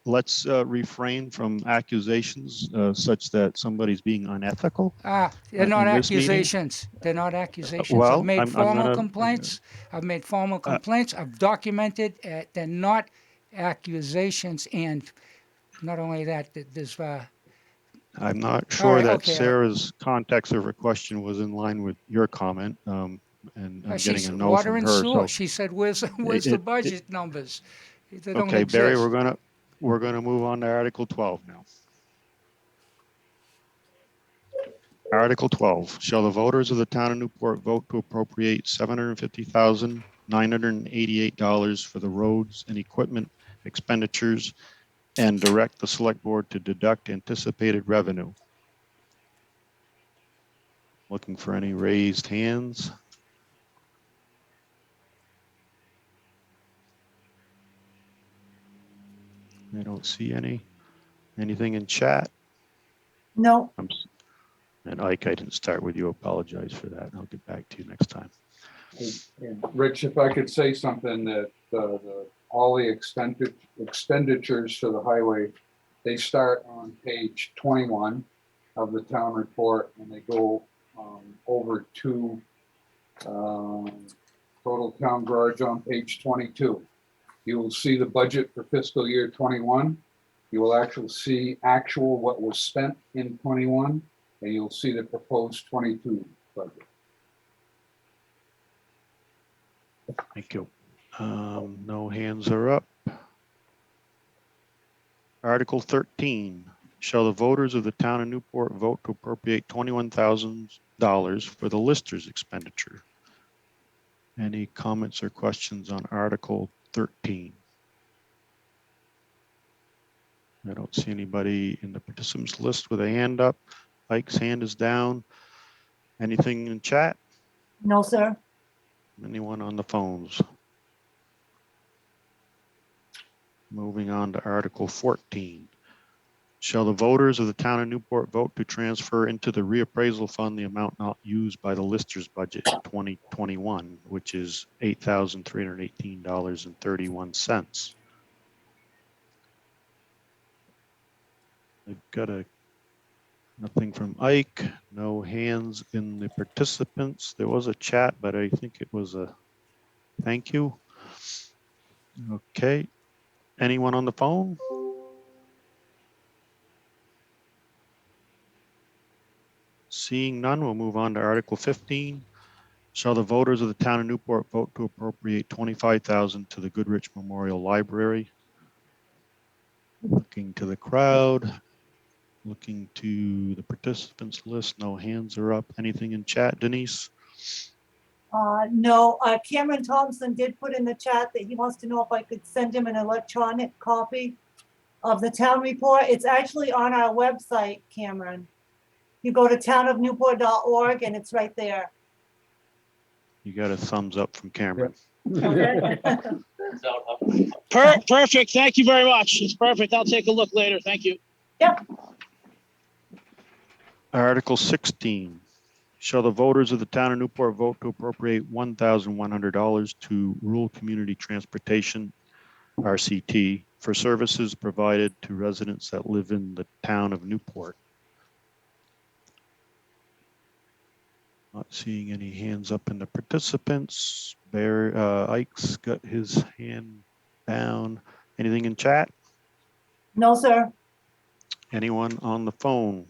Let's refrain from accusations such that somebody's being unethical. They're not in this meeting. accusations. They're not accusations. Well, I've made I'm formal gonna- complaints. I've documented. They're not accusations. And not only that, there's I'm not sure right, that okay. Sarah's context of her question was in line with your comment. And I'm getting She's a no water from and her. sewer. So, She said, where's the it- budget numbers? They don't okay, Barry, exist. we're gonna move on to Article 12 now. Article 12, shall the voters of the town of Newport vote to appropriate $750,988 for the roads and equipment expenditures and direct the select board to deduct anticipated revenue? Looking for any raised hands? I don't see any. Anything in chat? No, And Ike, I didn't start with you. Apologize for that. I'll get back to you next time. And Rich, if I could say something that all the expenditures for the highway, they start on page 21 of the town report and they go over to total town garage on page 22. You will see the budget for fiscal year 21. You will actually see what was spent in 21, and you'll see the proposed 22 budget. Thank you. No hands are up. Article 13, shall the voters of the town of Newport vote to appropriate $21,000 for the lister's expenditure? Any comments or questions on Article 13? I don't see anybody in the participants list with a hand up. Ike's hand is down. Anything in chat? no, sir. Anyone on the phones? Moving on to Article 14. Shall the voters of the town of Newport vote to transfer into the reappraisal fund the amount not used by the lister's budget in 2021, which is $8,318.31. I've got nothing from Ike, no hands in the participants. There was a chat, but I think it was a thank you. Okay. Anyone on the phone? Seeing none, we'll move on to Article 15. Shall the voters of the town of Newport vote to appropriate $25,000 to the Goodrich Memorial Library? Looking to the crowd, looking to the participants list, no hands are up. Anything in chat, Denise? No, Cameron Thompson did put in the chat that he wants to know if I could send him an electronic copy of the town report. It's actually on our website, Cameron. You go to townofnewport.org and it's right there. You got a thumbs up from Cameron. Okay. Perfect. Thank you very much. It's perfect. I'll take a look later. Thank you. Yep. Article 16. Shall the voters of the town of Newport vote to appropriate $1,100 to Rural Community Transportation, RCT, for services provided to residents that live in the town of Newport? Not seeing any hands up in the participants. Ike's got his hand down. Anything in chat? No, sir. Anyone on the phone?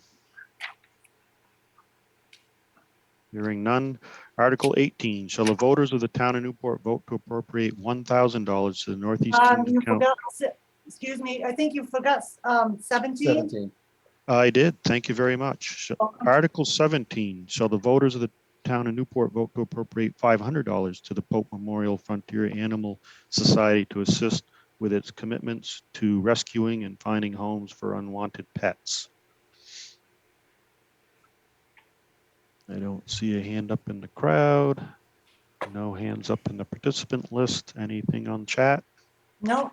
Hearing none. Article 18, shall the voters of the town of Newport vote to appropriate $1,000 to the Northeast Kingdom You Council? forgot, excuse me, I think you forgot 17. 17. I did. Thank you very much. Article 17, shall the voters of the town of Newport vote to appropriate $500 to the Pope Memorial Frontier Animal Society to assist with its commitments to rescuing and finding homes for unwanted pets? I don't see a hand up in the crowd. No hands up in the participant list. Anything on chat? No,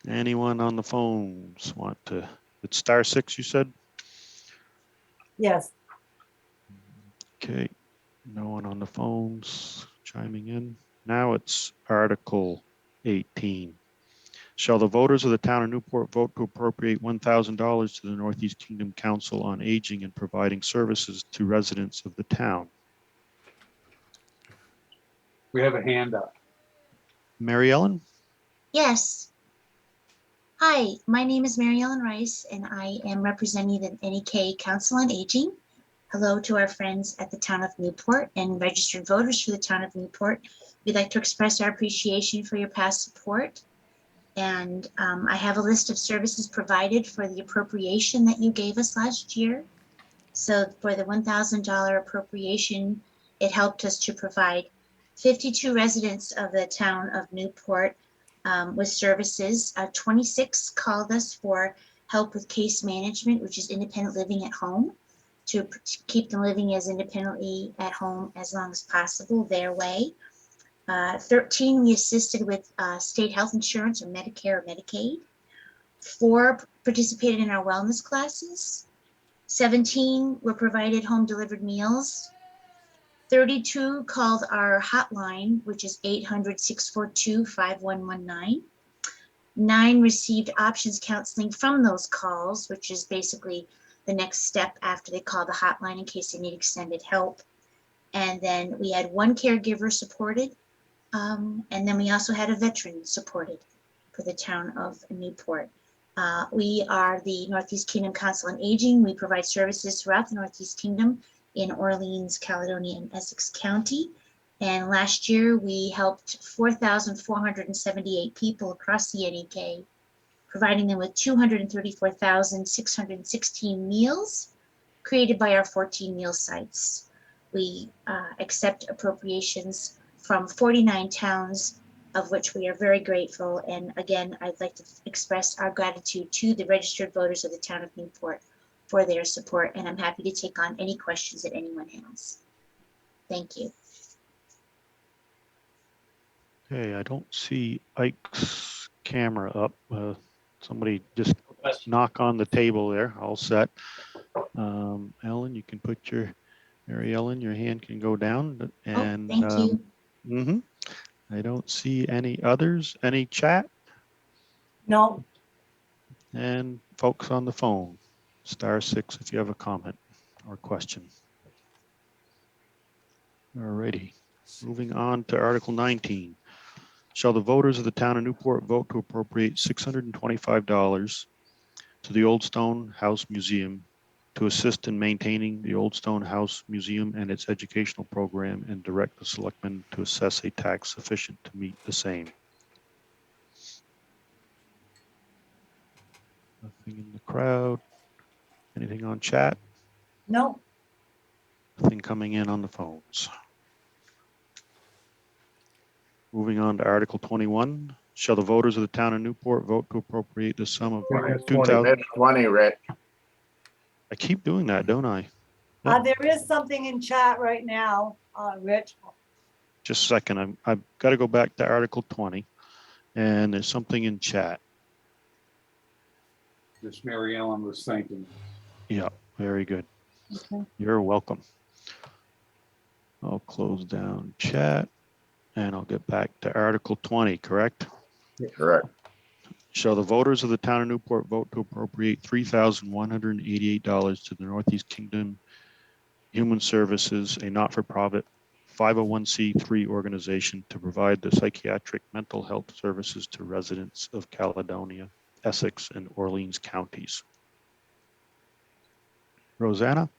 Anyone on the phones want to? It's *6, you said? yes. Okay. No one on the phones chiming in. Now it's Article 18. Shall the voters of the town of Newport vote to appropriate $1,000 to the Northeast Kingdom Council on Aging and providing services to residents of the town? We have a hand up. Mary Ellen? Yes. Hi, my name is Mary Ellen Rice, and I am representing the NEK Council on Aging. Hello to our friends at the Town of Newport and registered voters for the Town of Newport. We'd like to express our appreciation for your past support. And I have a list of services provided for the appropriation that you gave us last year. So for the $1,000 appropriation, it helped us to provide 52 residents of the Town of Newport with services. 26 called us for help with case management, which is independent living at home, to keep them living as independently at home as long as possible their way. 13, we assisted with state health insurance or Medicare or Medicaid. 4 participated in our wellness classes. 17 were provided home delivered meals. 32 called our hotline, which is 800-642-5119. 9 received options counseling from those calls, which is basically the next step after they call the hotline in case they need extended help. And then we had 1 caregiver supported. And then we also had a veteran supported for the Town of Newport. We are the Northeast Kingdom Council on Aging. We provide services throughout the Northeast Kingdom in Orleans, Caledonia, and Essex County. And last year we helped 4,478 people across the NEK, providing them with 234,616 meals created by our 14 meal sites. We accept appropriations from 49 towns, of which we are very grateful. And again, I'd like to express our gratitude to the registered voters of the Town of Newport for their support. And I'm happy to take on any questions that anyone has. Thank you. Okay, I don't see Ike's camera up. Somebody just knock on the table there. All set. Ellen, you can put Mary Ellen, your hand can go down. And thank you. I don't see any others. Any chat? No, And folks on the phone, *6 if you have a comment or question. Alrighty, moving on to Article 19. Shall the voters of the Town of Newport vote to appropriate $625 to the Old Stone House Museum to assist in maintaining the Old Stone House Museum and its educational program, and direct the selectmen to assess a tax sufficient to meet the same? Nothing in the crowd. Anything on chat? no, Nothing coming in on the phones. Moving on to Article 21. Shall the voters of the Town of Newport vote to appropriate the sum of That's 2,000? 20, Rich. I keep doing that, don't I? there is something in chat right now, Rich. Just a second. I've got to go back to Article 20, and there's something in chat. This Mary Ellen was thinking. Yeah, very good. Okay. You're welcome. I'll close down chat, and I'll get back to Article 20, correct? Correct. Shall the voters of the Town of Newport vote to appropriate $3,188 to the Northeast Kingdom Human Services, a not-for-profit 501c3 organization, to provide the psychiatric mental health services to residents of Caledonia, Essex, and Orleans counties? Roseanne?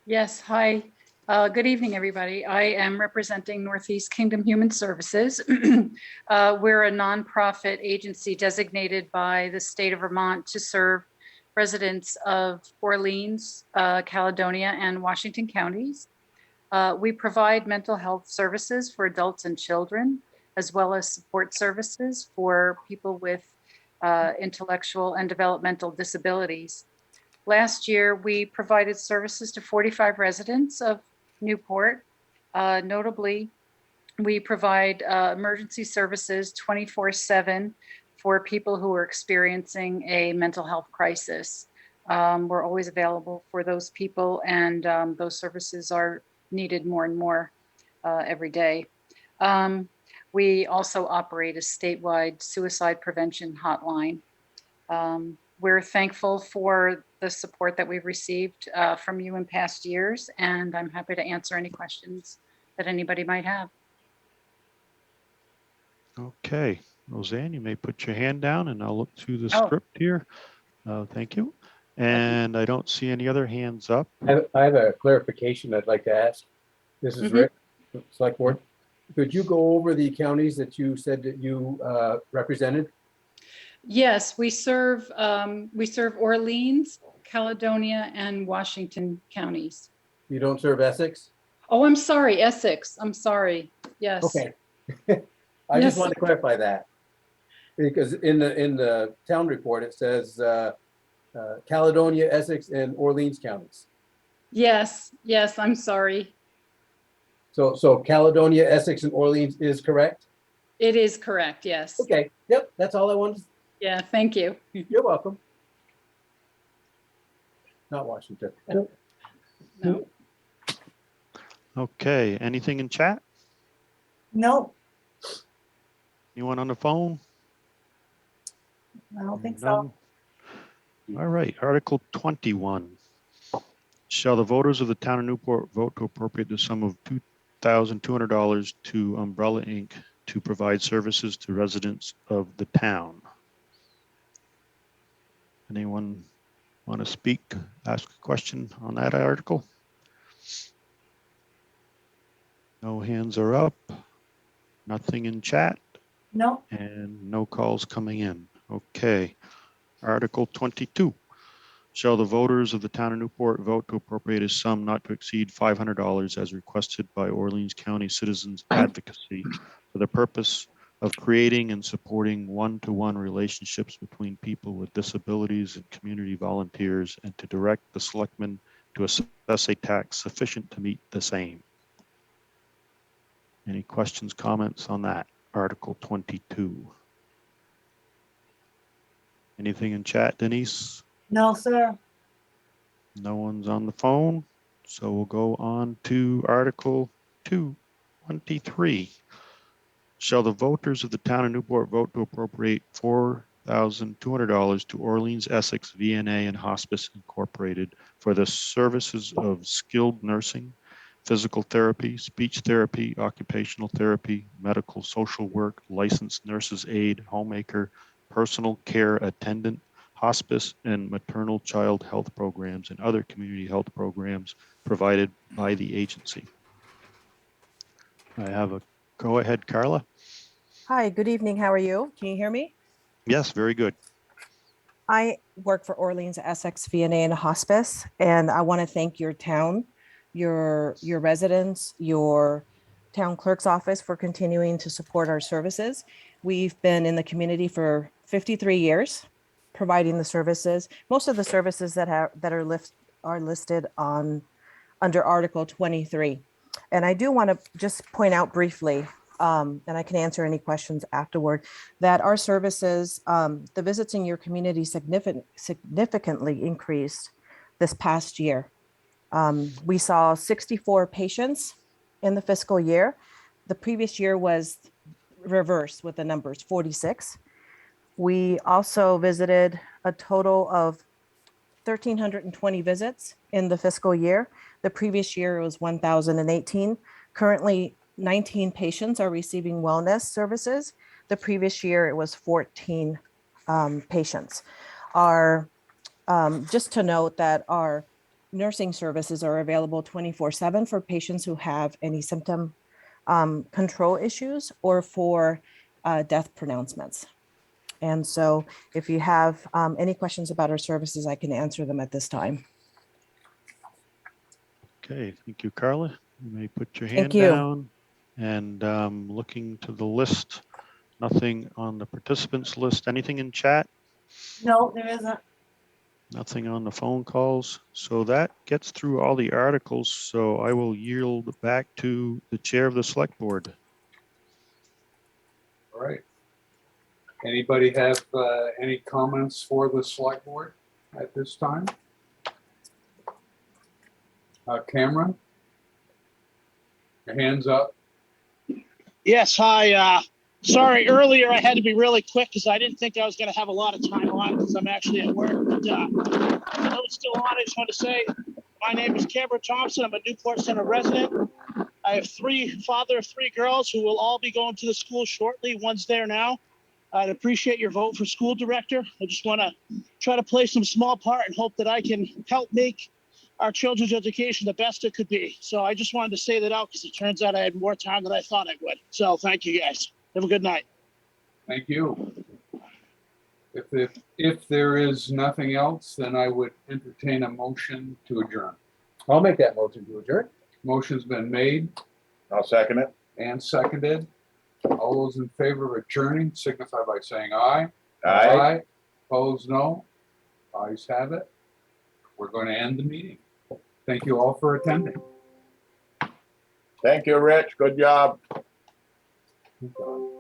Yes, hi. Good evening, everybody. I am representing Northeast Kingdom Human Services. We're a nonprofit agency designated by the state of Vermont to serve residents of Orleans, Caledonia, and Washington counties. We provide mental health services for adults and children, as well as support services for people with intellectual and developmental disabilities. Last year, we provided services to 45 residents of Newport. Notably, we provide emergency services 24/7 for people who are experiencing a mental health crisis. We're always available for those people, and those services are needed more and more every day. We also operate a statewide suicide prevention hotline. We're thankful for the support that we've received from you in past years, and I'm happy to answer any questions that anybody might have. Okay, Roseanne, you may put your hand down and I'll look through the Oh. script here. Thank you. And I don't see any other hands up. I have a clarification I'd like to ask. This is Mhm. Rick, Select Board. Could you go over the counties that you said that you represented? Yes, we serve Orleans, Caledonia, and Washington counties. You don't serve Essex? Oh, I'm sorry, Essex. I'm sorry. Yes. Okay. I Yes. just wanted to clarify that. Because in the town report, it says Caledonia, Essex, and Orleans counties. Yes, yes, I'm sorry. So Caledonia, Essex, and Orleans is correct? It is correct, yes. Okay, yep, that's all I wanted. Yeah, thank you. You're welcome. Not Washington. No. Okay, anything in chat? No, Anyone on the phone? I don't think so. None? All right, Article 21. Shall the voters of the town of Newport vote to appropriate the sum of $2,200 to Umbrella Inc. to provide services to residents of the town? Anyone want to speak, ask a question on that article? No hands are up. Nothing in chat. No, And no calls coming in. Okay. Article 22. Shall the voters of the town of Newport vote to appropriate a sum not to exceed $500 as requested by Orleans County Citizens Advocacy for the purpose of creating and supporting one-to-one relationships between people with disabilities and community volunteers, and to direct the selectmen to assess a tax sufficient to meet the same? Any questions, comments on that? Article 22. Anything in chat, Denise? no, sir. No one's on the phone, so we'll go on to Article 23. Shall the voters of the town of Newport vote to appropriate $4,200 to Orleans Essex VNA and Hospice Incorporated for the services of skilled nursing, physical therapy, speech therapy, occupational therapy, medical social work, licensed nurses aide, homemaker, personal care attendant, hospice, and maternal child health programs and other community health programs provided by the agency? I have a go ahead, Carla. Hi, good evening. How are you? Can you hear me? Yes, very good. I work for Orleans Essex VNA and Hospice, and I want to thank your town, your residents, your town clerk's office for continuing to support our services. We've been in the community for 53 years, providing the services. Most of the services that are listed on under Article 23. And I do want to just point out briefly, and I can answer any questions afterward, that our services, the visits in your community significantly increased this past year. We saw 64 patients in the fiscal year. The previous year was reversed with the numbers, 46. We also visited a total of 1,320 visits in the fiscal year. The previous year was 1,018. Currently, 19 patients are receiving wellness services. The previous year, it was 14 patients. Just to note that our nursing services are available 24/7 for patients who have any symptom control issues or for death pronouncements. And so if you have any questions about our services, I can answer them at this time. Okay, thank you, Carla. You may put your Thank hand you. down. And looking to the list, nothing on the participants list. Anything in chat? No, there isn't. Nothing on the phone calls. So that gets through all the articles. So I will yield back to the chair of the select board. All right. Anybody have any comments for the select board at this time? Cameron? Your hands up. Yes, hi. Sorry, earlier I had to be really quick because I didn't think I was going to have a lot of time on because I'm actually at work. But I know it's still on. I just want to say my name is Cameron Thompson. I'm a Newport Center resident. I have father of three girls who will all be going to the school shortly. One's there now. I'd appreciate your vote for school director. I just want to try to play some small part and hope that I can help make our children's education the best it could be. So I just wanted to say that out because it turns out I had more time than I thought I would. So thank you guys. Have a good night. Thank you. If there is nothing else, then I would entertain a motion to adjourn. I'll make that motion to adjourn. Motion's been made I'll second it. and seconded. All those in favor of adjourning signify by saying aye. Aye. Opposed, no. Ayes have it. We're going to end the meeting. Thank you all for attending. Thank you, Rich. Good job. Good job.